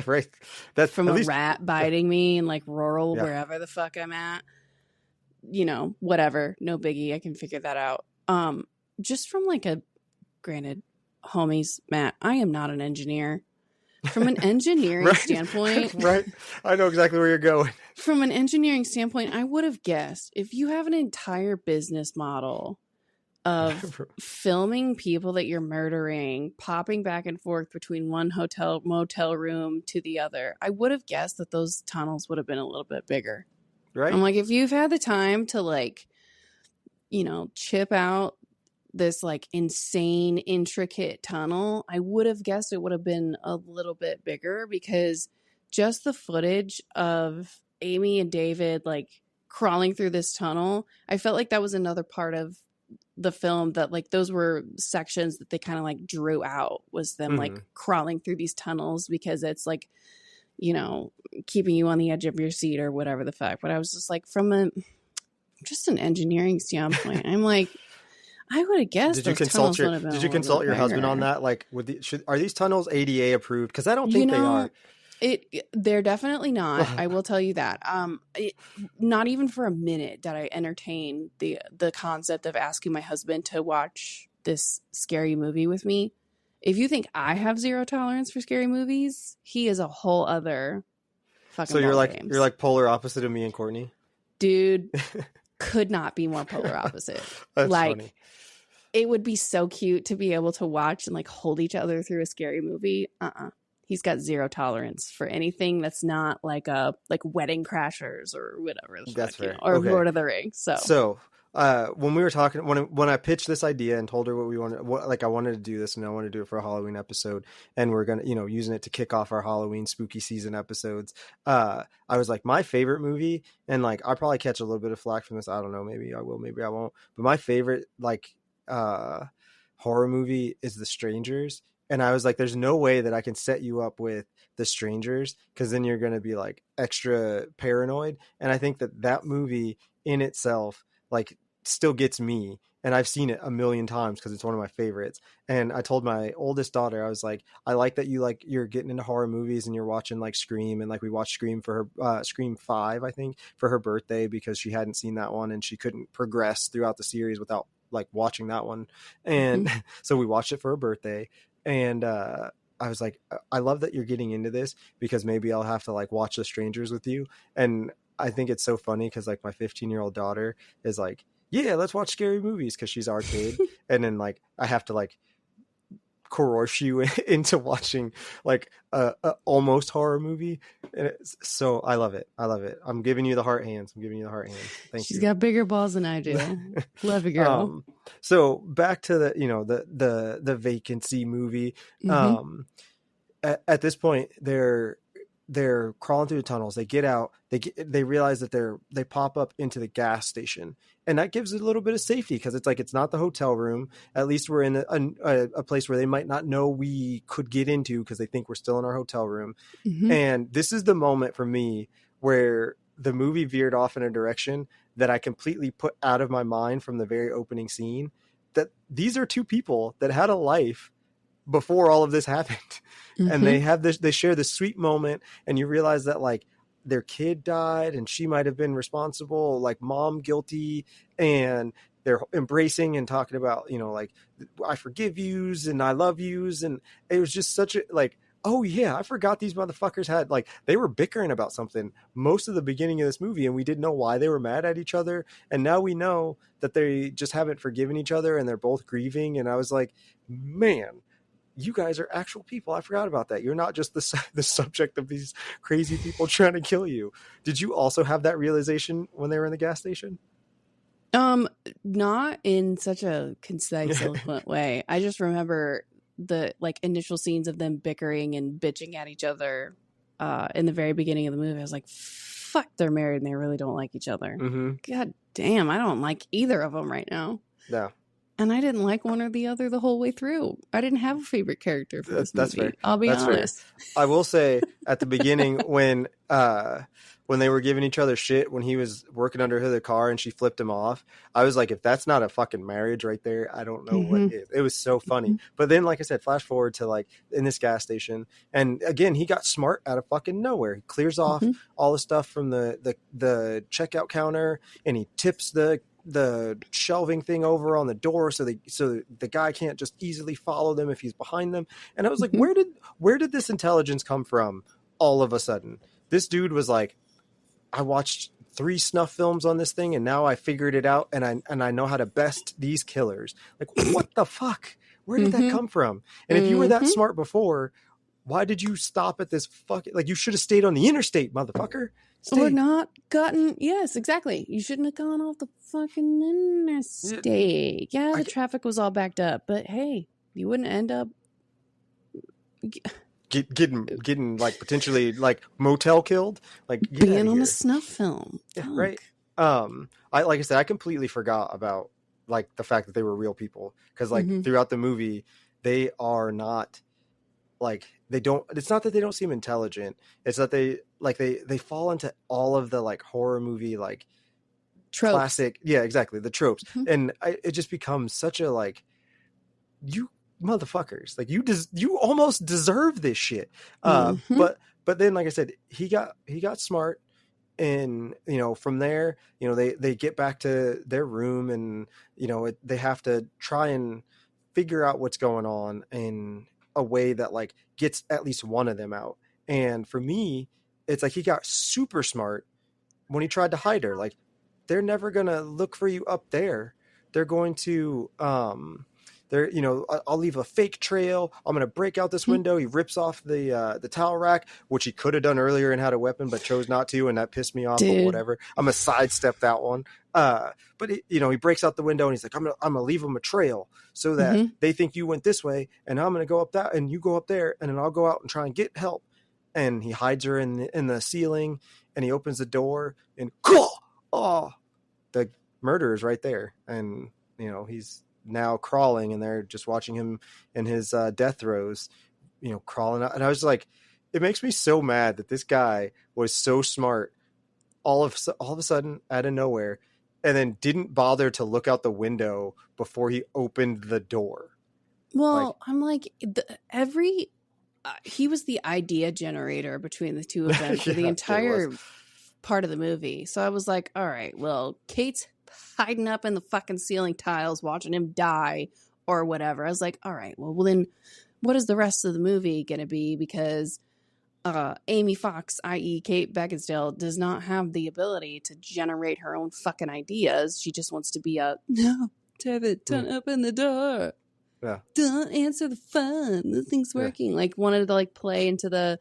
right, that's from a rat biting me in like rural wherever the fuck I'm at, you know, whatever, no biggie, I can figure that out. Just from like a granted, homies, Matt, I am not an engineer. From an engineering standpoint, right? I know exactly where you're going. From an engineering standpoint, I would have guessed if you have an entire business model of filming people that you're murdering, popping back and forth between one motel room to the other, I would have guessed that those tunnels would have been a little bit bigger. Right. I'm like, if you've had the time to like, you know, chip out this like insane intricate tunnel, I would have guessed it would have been a little bit bigger, because just the footage of Amy and David like crawling through this tunnel, I felt like that was another part of the film that like those were sections that they kind of like drew out, was them like crawling through these tunnels, because it's like, you know, keeping you on the edge of your seat or whatever the fuck. But I was just like, from just an engineering standpoint, I'm like, I would have guessed. Did you consult your husband on that? Like, are these tunnels ADA approved? Because I don't think they are. They're definitely not. I will tell you that. Not even for a minute did I entertain the concept of asking my husband to watch this scary movie with me. If you think I have zero tolerance for scary movies, he is a whole other fucking. So you're like polar opposite of me and Courtney, dude. Could not be more polar opposite. That's like, funny. It would be so cute to be able to watch and like hold each other through a scary movie. He's got zero tolerance for anything that's not like Wedding Crashers or whatever. That's fair. Or okay. Lord of the Rings. So when we were talking, when I pitched this idea and told her what we wanted, I wanted to do this and I wanted to do it for a Halloween episode, and we're gonna, using it to kick off our Halloween spooky season episodes. I was like, my favorite movie, and like I'll probably catch a little bit of flack from this. I don't know, maybe I will, maybe I won't. But my favorite horror movie is The Strangers. And I was like, there's no way that I can set you up with The Strangers, because then you're going to be like extra paranoid. And I think that movie in itself, like, still gets me. And I've seen it a million times because it's one of my favorites. And I told my oldest daughter, I was like, I like that you're getting into horror movies and you're watching like Scream. And like we watched Scream for her, Scream 5, I think, for her birthday, because she hadn't seen that one and she couldn't progress throughout the series without like watching that one. And so we watched it for her birthday. And I was like, I love that you're getting into this, because maybe I'll have to like watch The Strangers with you. And I think it's so funny because like my 15-year-old daughter is like, yeah, let's watch scary movies, because she's our kid. And then like I have to like coerce you into watching like a almost horror movie. And so I love it. I'm giving you the heart hands. Thank you. She's got bigger balls than I do. Love you, girl. So back to the Vacancy movie. At this point, they're crawling through the tunnels. They get out. They realize that they pop up into the gas station, and that gives it a little bit of safety, because it's like, it's not the hotel room. At least we're in a place where they might not know we could get into, because they think we're still in our hotel room. And this is the moment for me where the movie veered off in a direction that I completely put out of my mind from the very opening scene. That these are two people that had a life before all of this happened. And they share this sweet moment, and you realize that like their kid died and she might've been responsible, like mom guilty, and they're embracing and talking about, like, I forgive yous and I love yous. And it was just such a like, oh yeah, I forgot these motherfuckers had like, they were bickering about something most of the beginning of this movie, and we didn't know why they were mad at each other. And now we know that they just haven't forgiven each other and they're both grieving. And I was like, man, you guys are actual people. I forgot about that. You're not just the subject of these crazy people trying to kill you. Did you also have that realization when they were in the gas station? Not in such a concise, eloquent way. I just remember the like initial scenes of them bickering and bitching at each other in the very beginning of the movie. I was like, fuck, they're married and they really don't like each other. God damn, I don't like either of them right now. Yeah. And I didn't like one or the other the whole way through. I didn't have a favorite character for this movie. That's fair. I'll be honest. Fair. I will say at the beginning when they were giving each other shit, when he was working under her the car and she flipped him off, I was like, if that's not a fucking marriage right there, I don't know what is. It was so funny. But then, like I said, flash forward to like in this gas station, and again, he got smart out of fucking nowhere. He clears off all the stuff from the checkout counter, and he tips the the shelving thing over on the door so the guy can't just easily follow them if he's behind them. And I was like, where did this intelligence come from all of a sudden? This dude was like, I watched 3 snuff films on this thing and now I figured it out and I know how to best these killers. Like, what the fuck? Where did that come from? And if you were that smart before, why did you stop at this fucking, like, you should have stayed on the interstate, motherfucker. Or not gotten, yes, exactly. You shouldn't have gone off the fucking interstate. Yeah, the traffic was all backed up, but hey, you wouldn't end up getting like potentially like motel killed, like being on a snuff film. Yeah, right. Like I said, I completely forgot about like the fact that they were real people, because like throughout the movie they are not like, they don't, it's not that they don't seem intelligent, it's that they fall into all of the like horror movie like tropes. Classic, yeah, exactly, the tropes. And it just becomes such a like, you motherfuckers, like you almost deserve this shit. But then, like I said, he got smart, and you know, from there, you know, they get back to their room, and you know, they have to try and figure out what's going on in a way that like gets at least one of them out. And for me, it's like he got super smart when he tried to hide her. Like, they're never gonna look for you up there. They're going to you know, I'll leave a fake trail. I'm going to break out this window. He rips off the towel rack, which he could have done earlier and had a weapon, but chose not to. And that pissed me off, but whatever. I'm going to sidestep that one. But you know, he breaks out the window and he's like, I'm going to leave him a trail so that they think you went this way, and I'm going to go up that, and you go up there, and then I'll go out and try and get help. And he hides her in the ceiling, and he opens the door, and the murderer's right there. And you know, he's now crawling, and they're just watching him in his death throes, you know, crawling out. And I was like, it makes me so mad that this guy was so smart all of a sudden out of nowhere, and then didn't bother to look out the window before he opened the door. Well, like, I'm like, he was the idea generator between the two of them for the entire part of the movie. So I was like, all right, well, Kate's hiding up in the fucking ceiling tiles watching him die or whatever. I was like, all right, well then what is the rest of the movie going to be? Because Amy Fox, i.e. Kate Beckinsale, does not have the ability to generate her own fucking ideas. She just wants to be no, David, don't open the door. Yeah. Don't answer the phone. The thing's working. Yeah. Like, wanted to like play into the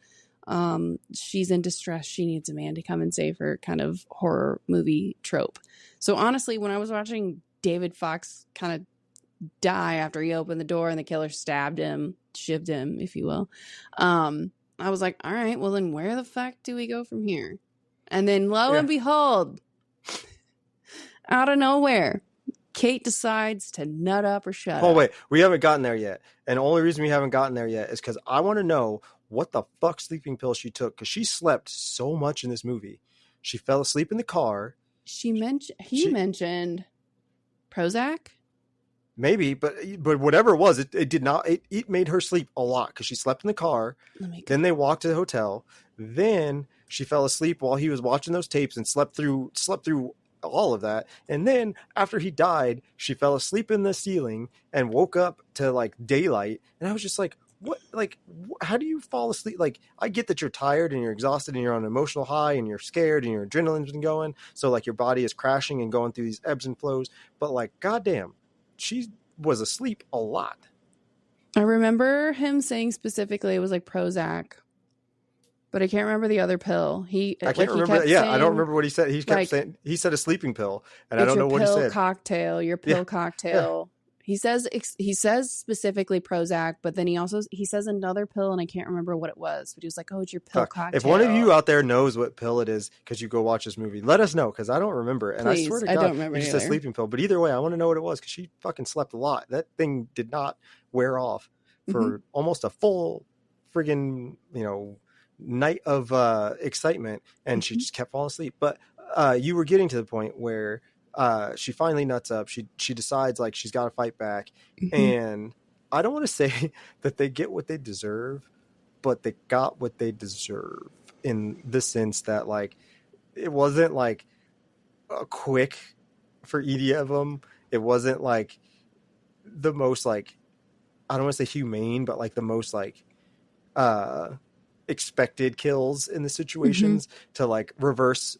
she's in distress, she needs a man to come and save her kind of horror movie trope. So honestly, when I was watching David Fox kind of die after he opened the door and the killer stabbed him, shivved him, if you will, I was like, all right, well then where the fuck do we go from here? And then lo and behold, out of nowhere, Kate decides to nut up or shut up. Oh, wait, we haven't gotten there yet. And the only reason we haven't gotten there yet is because I want to know what the fuck sleeping pill she took, because she slept so much in this movie. She fell asleep in the car. He mentioned Prozac? Maybe, but whatever it was, it did not. It made her sleep a lot because she slept in the car. Then they walked to the hotel. Then she fell asleep while he was watching those tapes and slept through all of that. And then after he died, she fell asleep in the ceiling and woke up to like daylight. And I was just like, what? Like, how do you fall asleep? Like, I get that you're tired and you're exhausted and you're on an emotional high and you're scared and your adrenaline's been going. So like your body is crashing and going through these ebbs and flows. But like, goddamn, she was asleep a lot. I remember him saying specifically it was like Prozac, but I can't remember the other pill. I can't remember. I don't remember what he said. He kept saying, he said a sleeping pill, and I don't know what he said. Your pill cocktail. He says specifically Prozac, but then he says another pill, and I can't remember what it was. But he was like, "Oh, it's your pill cocktail." If one of you out there knows what pill it is, because you go watch this movie, let us know, because I don't remember. And please, I swear to God, I don't remember. He said sleeping pill, but either way, I want to know what it was, because she fucking slept a lot. That thing did not wear off for almost a full friggin' night of excitement, and she just kept falling asleep. But you were getting to the point where she finally nuts up. She decides like she's got to fight back, and I don't want to say that they get what they deserve, but they got what they deserve in the sense that like it wasn't like a quick for either of them, it wasn't like the most like, I don't want to say humane, but like the most like expected kills in the situations to like reverse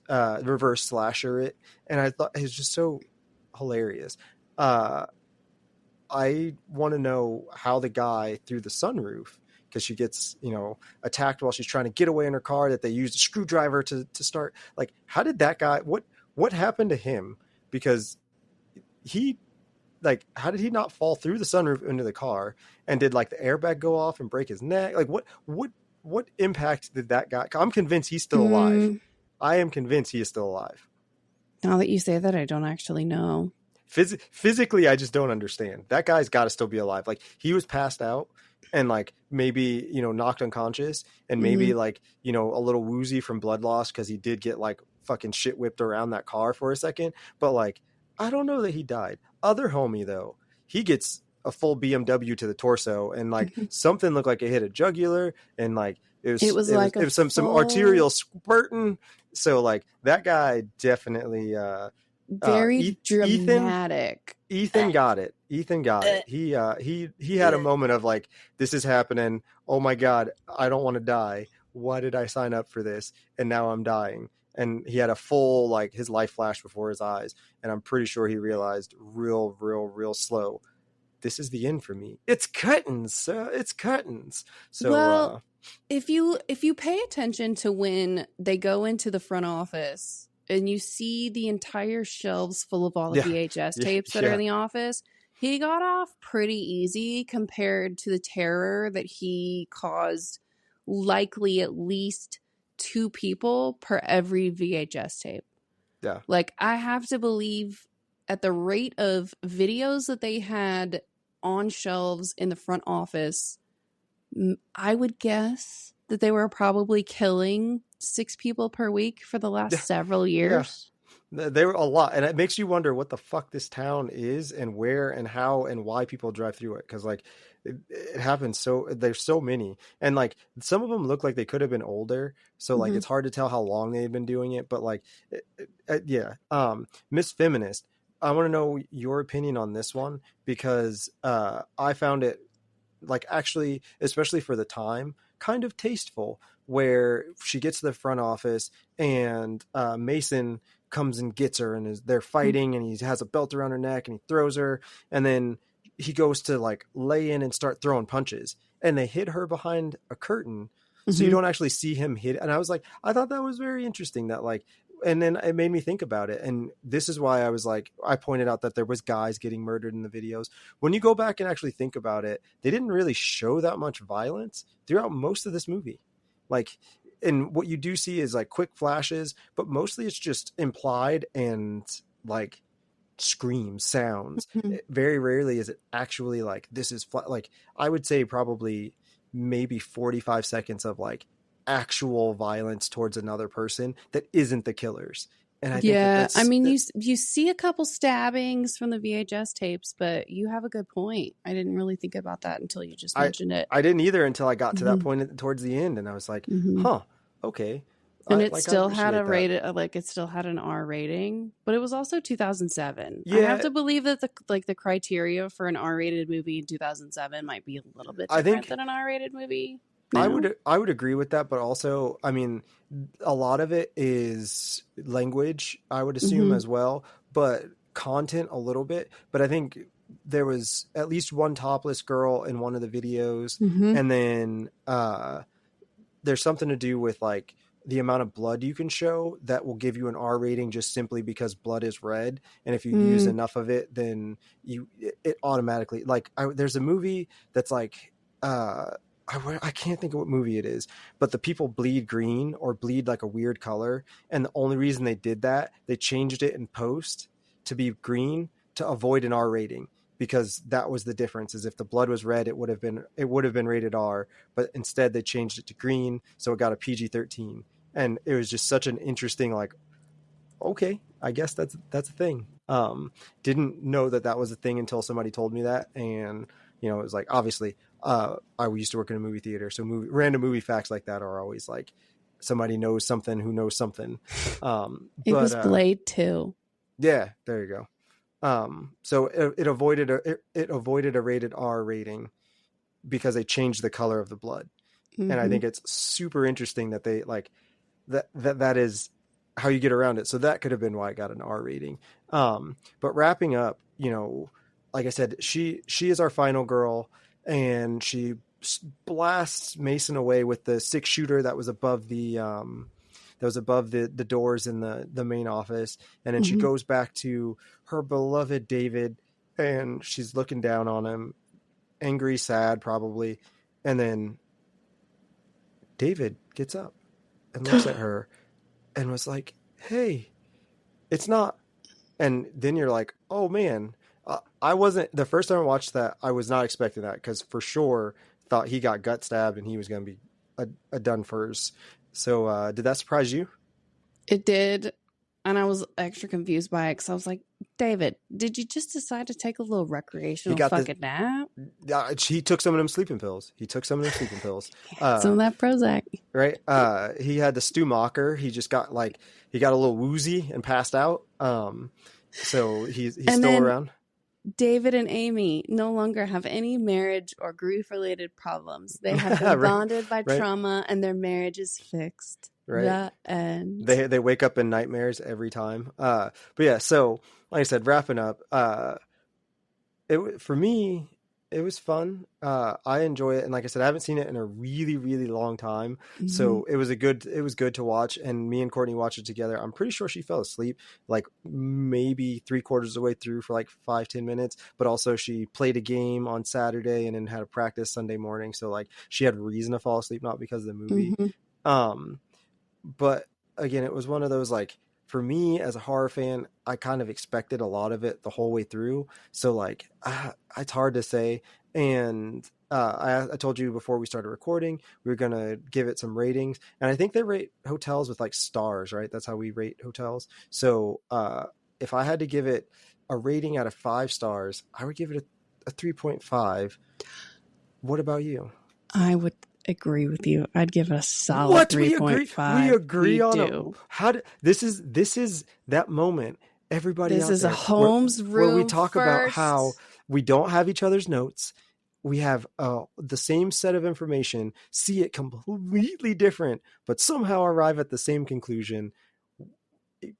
slasher it. And I thought it was just so hilarious. I want to know how the guy through the sunroof, because she gets, attacked while she's trying to get away in her car, that they used a screwdriver to start. Like, how did that guy, what happened to him? Because he, like, how did he not fall through the sunroof into the car? And did like the airbag go off and break his neck? Like, what impact did that guy? I'm convinced he's still alive. I am convinced he is still alive. Now that you say that, I don't actually know. Physically, I just don't understand. That guy's got to still be alive. Like, he was passed out and like maybe, knocked unconscious and maybe like, a little woozy from blood loss, because he did get like fucking shit whipped around that car for a second. But like, I don't know that he died. Other homie though, he gets a full BMW to the torso, and like something looked like it hit a jugular, and like it was some arterial spurting. So like that guy definitely very dramatic. Ethan got it. He had a moment of like, this is happening. Oh my God, I don't want to die. Why did I sign up for this? And now I'm dying. And he had a full, like, his life flashed before his eyes. And I'm pretty sure he realized real slow, this is the end for me. It's curtains. It's curtains. So, well, if you pay attention to when they go into the front office and you see the entire shelves full of all the VHS tapes that are in the office, he got off pretty easy compared to the terror that he caused likely at least 2 people per every VHS tape. Yeah. Like, I have to believe at the rate of videos that they had on shelves in the front office, I would guess that they were probably killing 6 people per week for the last several years. Yeah. They were a lot. And it makes you wonder what the fuck this town is and where and how and why people drive through it. Cause like it happens. So there's so many, and like some of them look like they could have been older. So like, it's hard to tell how long they've been doing it, but like, Miss Feminist, I want to know your opinion on this one, because I found it, like, actually, especially for the time, kind of tasteful, where she gets to the front office and Mason comes and gets her, and they're fighting, and he has a belt around her neck and he throws her, and then he goes to like lay in and start throwing punches, and they hid her behind a curtain. So you don't actually see him hit. And I was like, I thought that was very interesting, that like, and then it made me think about it. And this is why I was like, I pointed out that there was guys getting murdered in the videos. When you go back and actually think about it, they didn't really show that much violence throughout most of this movie. Like, and what you do see is like quick flashes, but mostly it's just implied and like screams, sounds. Very rarely is it actually like, this is like, I would say probably maybe 45 seconds of like actual violence towards another person that isn't the killers. And I think I mean, you see a couple stabbings from the VHS tapes, but you have a good point. I didn't really think about that until you just mentioned it. I didn't either until I got to that point towards the end, and I was like, huh, okay. And it still had it still had an R rating, but it was also 2007. Yeah. I have to believe that the criteria for an R-rated movie in 2007 might be a little bit different than an R-rated movie. No? I would agree with that, but also, I mean, a lot of it is language, I would assume as well, but content a little bit. But I think there was at least one topless girl in one of the videos, and then there's something to do with like the amount of blood you can show that will give you an R rating, just simply because blood is red. And if you use enough of it, then it automatically, like, there's a movie that's like, I can't think of what movie it is, but the people bleed green or bleed like a weird color. And the only reason they did that, they changed it in post to be green to avoid an R rating, because that was the difference. Is if the blood was red, it would have been rated R, but instead they changed it to green. So it got a PG-13. And it was just such an interesting, like, okay, I guess that's a thing. Didn't know that was a thing until somebody told me that. And, it was like, obviously, I used to work in a movie theater. So random movie facts like that are always like, somebody knows something who knows something. It was Blade 2. Yeah, there you go. So it avoided a rated R rating because they changed the color of the blood. Mm-hmm. And I think it's super interesting that they like that is how you get around it. So that could have been why it got an R rating. But wrapping up, you know, like I said, she is our final girl, and she blasts Mason away with the 6-shooter that was above the doors in the main office. And then she goes back to her beloved David, and she's looking down on him, angry, sad, probably. And then David gets up and looks at her and was like, "Hey, it's not." And then you're like, "Oh man, I wasn't the first time I watched that. I was not expecting that, because for sure thought he got gut stabbed and he was going to be a done first." So did that surprise you? It did. And I was extra confused by it because I was like, David, did you just decide to take a little recreational fucking nap? He took some of them sleeping pills. Some of that Prozac. Right. He had the Stu Mocker. He just got a little woozy and passed out. So he's still around. David and Amy no longer have any marriage or grief-related problems. They have been bonded by trauma, and their marriage is fixed. Right. The end. They wake up in nightmares every time. But yeah, so like I said, wrapping up, for me, it was fun. I enjoy it, and like I said, I haven't seen it in a really, really long time. Mm-hmm. So it was good to watch. And me and Courtney watched it together. I'm pretty sure she fell asleep like maybe 3/4 of the way through for like 5-10 minutes. But also she played a game on Saturday and then had a practice Sunday morning. So like she had reason to fall asleep, not because of the movie. Mm-hmm. But again, it was one of those, like, for me as a horror fan, I kind of expected a lot of it the whole way through. So like, it's hard to say. And I told you before we started recording, we were going to give it some ratings. And I think they rate hotels with like stars, right? That's how we rate hotels. So if I had to give it a rating out of 5 stars, I would give it a 3.5. What about you? I would agree with you. I'd give it a solid 3.5. We agree on it. This is that moment. Everybody, this out is there, a Holmes room where we talk first. About how we don't have each other's notes. We have the same set of information, see it completely different, but somehow arrive at the same conclusion.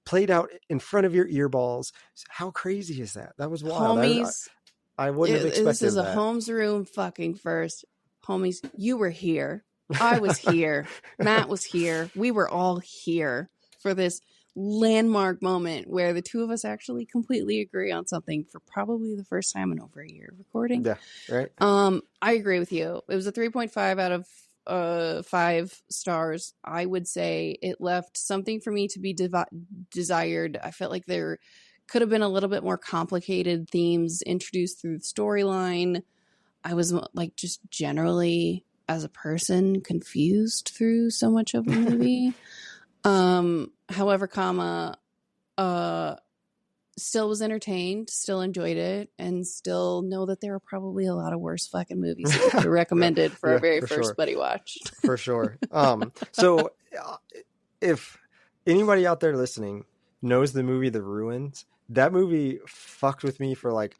Played out in front of your earballs. How crazy is that? That was wild. Homies, I wouldn't have expected that. This is a Holmes room fucking first. Homies, you were here. I was here. Matt was here. We were all here for this landmark moment where the two of us actually completely agree on something for probably the first time in over a year of recording. Yeah, right. I agree with you. It was a 3.5 out of 5 stars. I would say it left something for me to be desired. I felt like there could have been a little bit more complicated themes introduced through the storyline. I was like just generally as a person confused through so much of the movie. However, still was entertained, still enjoyed it, and still know that there are probably a lot of worse fucking movies that could be recommended for our very first buddy watch. For sure. So if anybody out there listening knows the movie The Ruins, that movie fucked with me for like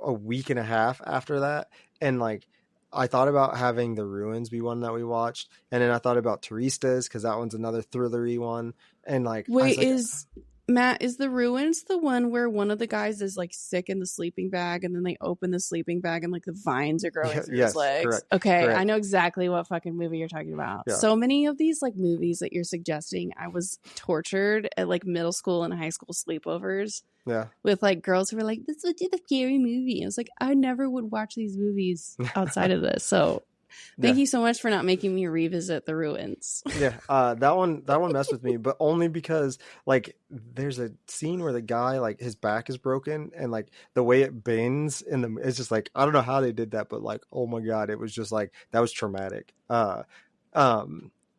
a week and a half after that. And like, I thought about having The Ruins be one that we watched, and then I thought about Turistas because that one's another thrillery one. And like, wait, is The Ruins the one where one of the guys is like sick in the sleeping bag, and then they open the sleeping bag and like the vines are growing through his legs? Correct, okay, correct. I know exactly what fucking movie you're talking about. Yeah. So many of these like movies that you're suggesting, I was tortured at like middle school and high school sleepovers. Yeah, with like girls who were like, "This would be the scary movie." I was like, I never would watch these movies outside of this. So thank you so much for not making me revisit The Ruins. Yeah, that one messed with me, but only because like there's a scene where the guy, like, his back is broken, and like the way it bends it's just like, I don't know how they did that, but like, oh my god, it was just like, that was traumatic.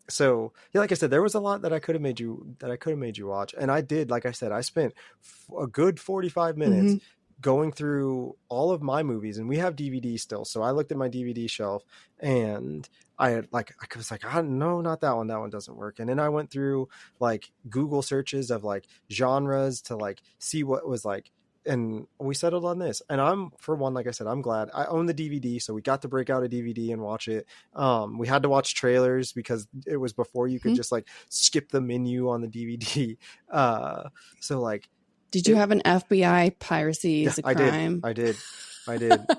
So yeah, like I said, there was a lot that I could have made you watch, and I did. Like I said, I spent a good 45 minutes going through all of my movies, and we have DVD still. So I looked at my DVD shelf, and I was like, no, not that one. That one doesn't work. And then I went through like Google searches of like genres to like see what was like and we settled on this. And I'm, for one, like I said, I'm glad I own the DVD. So we got to break out a DVD and watch it. We had to watch trailers because it was before you could just like skip the menu on the DVD. So like, did you have an FBI piracy as a crime? I did.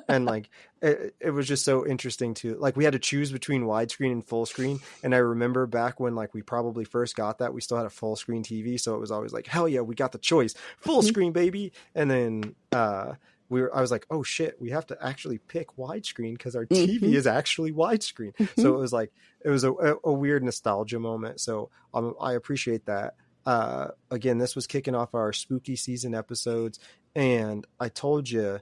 And like, it was just so interesting to like, we had to choose between widescreen and full screen. And I remember back when like we probably first got that, we still had a full screen TV. So it was always like, hell yeah, we got the choice, full screen, baby. And then, I was like, oh shit, we have to actually pick widescreen because our TV is actually widescreen. So it was like, it was a weird nostalgia moment. So I appreciate that. Again, this was kicking off our spooky season episodes. And I told you,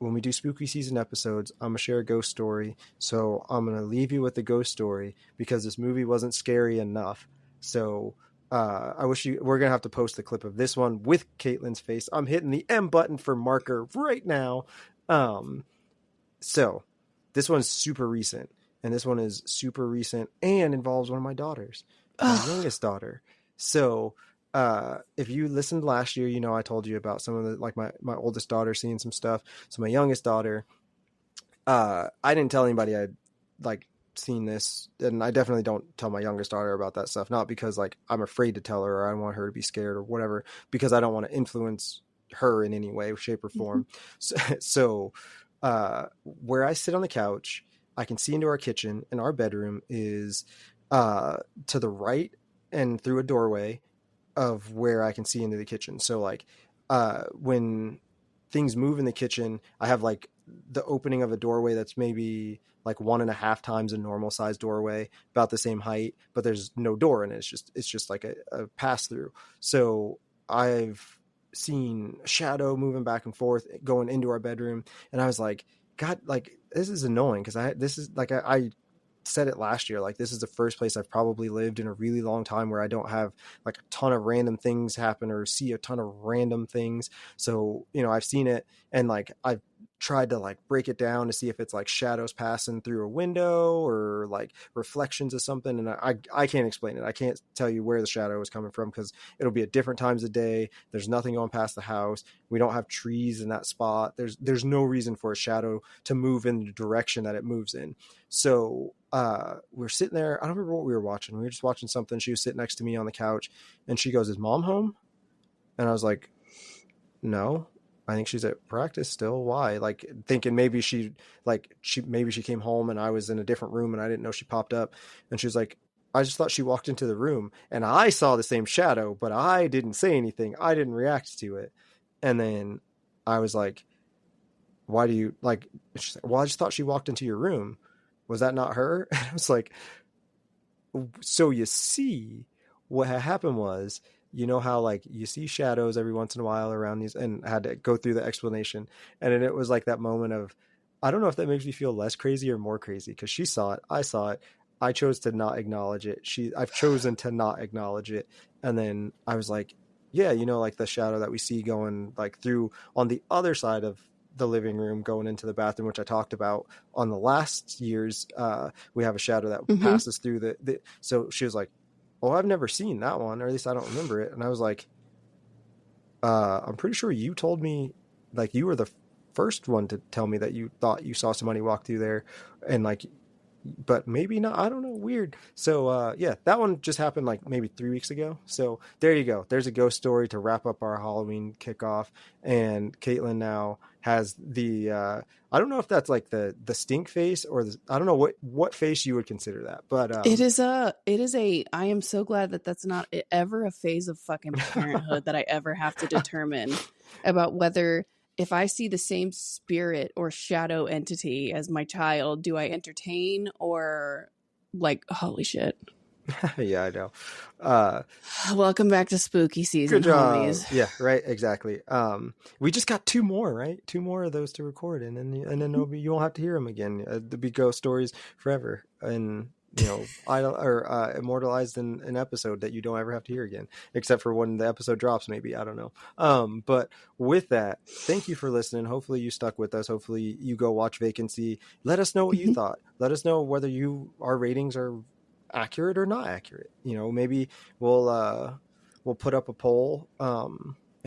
when we do spooky season episodes, I'm going to share a ghost story. So I'm going to leave you with the ghost story because this movie wasn't scary enough. So we're going to have to post the clip of this one with Kaitlin's face. I'm hitting the M button for marker right now. So this one's super recent, and this one is super recent and involves one of my daughters, my youngest daughter. So if you listened last year, you know, I told you about some of the, like my oldest daughter seeing some stuff. So my youngest daughter, I didn't tell anybody I'd like seen this, and I definitely don't tell my youngest daughter about that stuff. Not because like I'm afraid to tell her or I don't want her to be scared or whatever, because I don't want to influence her in any way, shape or form. So where I sit on the couch, I can see into our kitchen, and our bedroom is to the right and through a doorway of where I can see into the kitchen. So like when things move in the kitchen, I have like the opening of a doorway that's maybe like 1.5 times a normal size doorway, about the same height, but there's no door in it. It's just like a pass through. So I've seen a shadow moving back and forth going into our bedroom. And I was like, God, like this is annoying. Cause I said it last year, like this is the first place I've probably lived in a really long time where I don't have like a ton of random things happen or see a ton of random things. So, you know, I've seen it, and like I've tried to like break it down to see if it's like shadows passing through a window or like reflections of something. And I can't explain it. I can't tell you where the shadow is coming from because it'll be at different times of day. There's nothing going past the house. We don't have trees in that spot. There's no reason for a shadow to move in the direction that it moves in. So we're sitting there. I don't remember what we were watching. We were just watching something. She was sitting next to me on the couch, and she goes, "Is mom home?" And I was like, "No, I think she's at practice still." Why? Like thinking maybe she came home and I was in a different room and I didn't know she popped up. And she was like, "I just thought she walked into the room and I saw the same shadow, but I didn't say anything. I didn't react to it." And then I was like, "Why do you like?" She's like, "Well, I just thought she walked into your room. Was that not her?" And I was like, so you see, what had happened was, you know how like you see shadows every once in a while around these, and I had to go through the explanation. And then it was like that moment of, I don't know if that makes me feel less crazy or more crazy, because she saw it, I saw it, I chose to not acknowledge it. I've chosen to not acknowledge it. And then I was like, yeah, you know, like the shadow that we see going like through on the other side of the living room going into the bathroom, which I talked about on the last year's, we have a shadow that passes through the, so she was like, "Oh, I've never seen that one, or at least I don't remember it." And I was like, I'm pretty sure you told me, like you were the first one to tell me that you thought you saw somebody walk through there, and like, but maybe not. I don't know. Weird. So yeah, that one just happened like maybe 3 weeks ago. So there you go. There's a ghost story to wrap up our Halloween kickoff. And Kaitlin now has the I don't know if that's like the stink face or I don't know what face you would consider that, but it is a I am so glad that that's not ever a phase of fucking parenthood that I ever have to determine about whether, if I see the same spirit or shadow entity as my child, do I entertain or like, holy shit. Yeah, I know. Welcome back to spooky season, good job. Homies. Yeah, right, exactly. We just got 2 more, right? 2 more of those to record, and then you won't have to hear them again. There'll be ghost stories forever, and you know, immortalized in an episode that you don't ever have to hear again, except for when the episode drops, maybe. I don't know. But with that, thank you for listening. Hopefully you stuck with us. Hopefully you go watch Vacancy. Let us know what you thought. Let us know whether our ratings are accurate or not accurate. You know, maybe we'll put up a poll,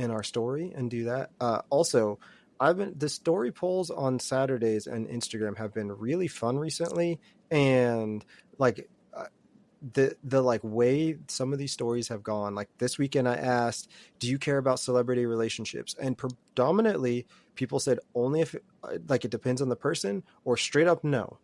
in our story and do that. Also, the story polls on Saturdays and Instagram have been really fun recently, and like the like way some of these stories have gone. Like this weekend I asked, do you care about celebrity relationships? And predominantly people said only if like it depends on the person, or straight up no.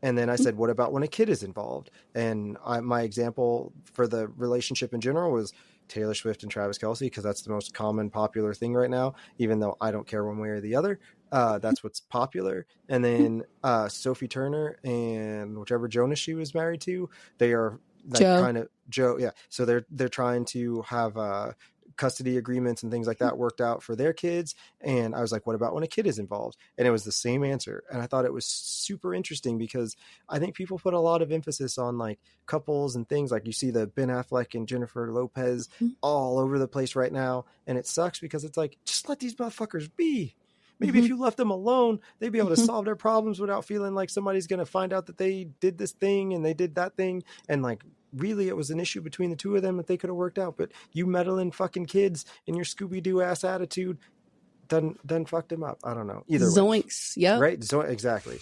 And then I said, what about when a kid is involved? And my example for the relationship in general was Taylor Swift and Travis Kelce, because that's the most common popular thing right now, even though I don't care one way or the other. That's what's popular. And then Sophie Turner and whichever Jonas she was married to, they are like kind of Joe. Yeah. So they're trying to have custody agreements and things like that worked out for their kids. And I was like, what about when a kid is involved? And it was the same answer. And I thought it was super interesting because I think people put a lot of emphasis on like couples and things. Like you see the Ben Affleck and Jennifer Lopez all over the place right now. And it sucks because it's like, just let these motherfuckers be. Maybe if you left them alone, they'd be able to solve their problems without feeling like somebody's going to find out that they did this thing and they did that thing. And like, really, it was an issue between the two of them that they could have worked out. But you meddling fucking kids in your Scooby-Doo ass attitude done fucked them up. I don't know. Either way. Zoinks. Yep. Right. Exactly.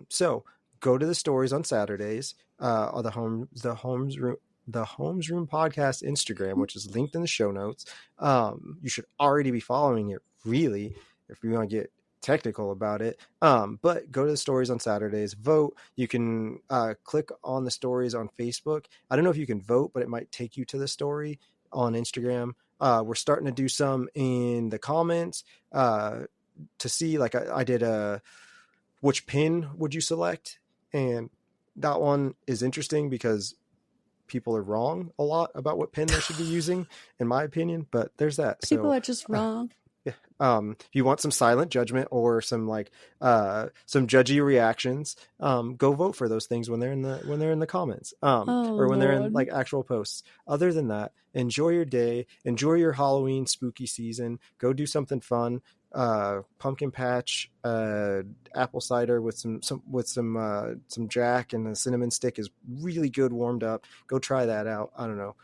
So go to the stories on Saturdays, or the Homes Room podcast Instagram, which is linked in the show notes. You should already be following it, really, if you want to get technical about it. But go to the stories on Saturdays, vote. You can click on the stories on Facebook. I don't know if you can vote, but it might take you to the story on Instagram. We're starting to do some in the comments to see, like I did which pin would you select? And that one is interesting because people are wrong a lot about what pin they should be using, in my opinion, but there's that. People are just wrong. If you want some silent judgment or some like some judgy reactions, go vote for those things when they're in the comments, or when they're in like actual posts. Other than that, enjoy your day, enjoy your Halloween spooky season. Go do something fun. Pumpkin patch, apple cider with some Jack and a cinnamon stick is really good warmed up. Go try that out. I don't know.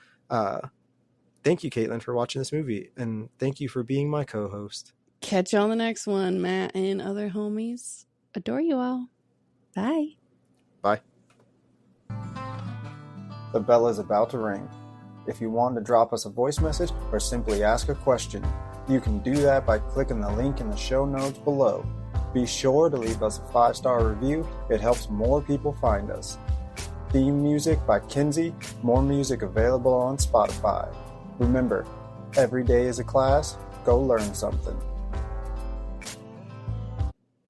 Thank you, Kaitlin, for watching this movie, and thank you for being my co-host. Catch you on the next one, Matt and other homies. Adore you all. Bye. Bye. The bell is about to ring. If you want to drop us a voice message or simply ask a question, you can do that by clicking the link in the show notes below. Be sure to leave us a 5-star review. It helps more people find us. Theme music by Kinsey. More music available on Spotify. Remember, every day is a class. Go learn something.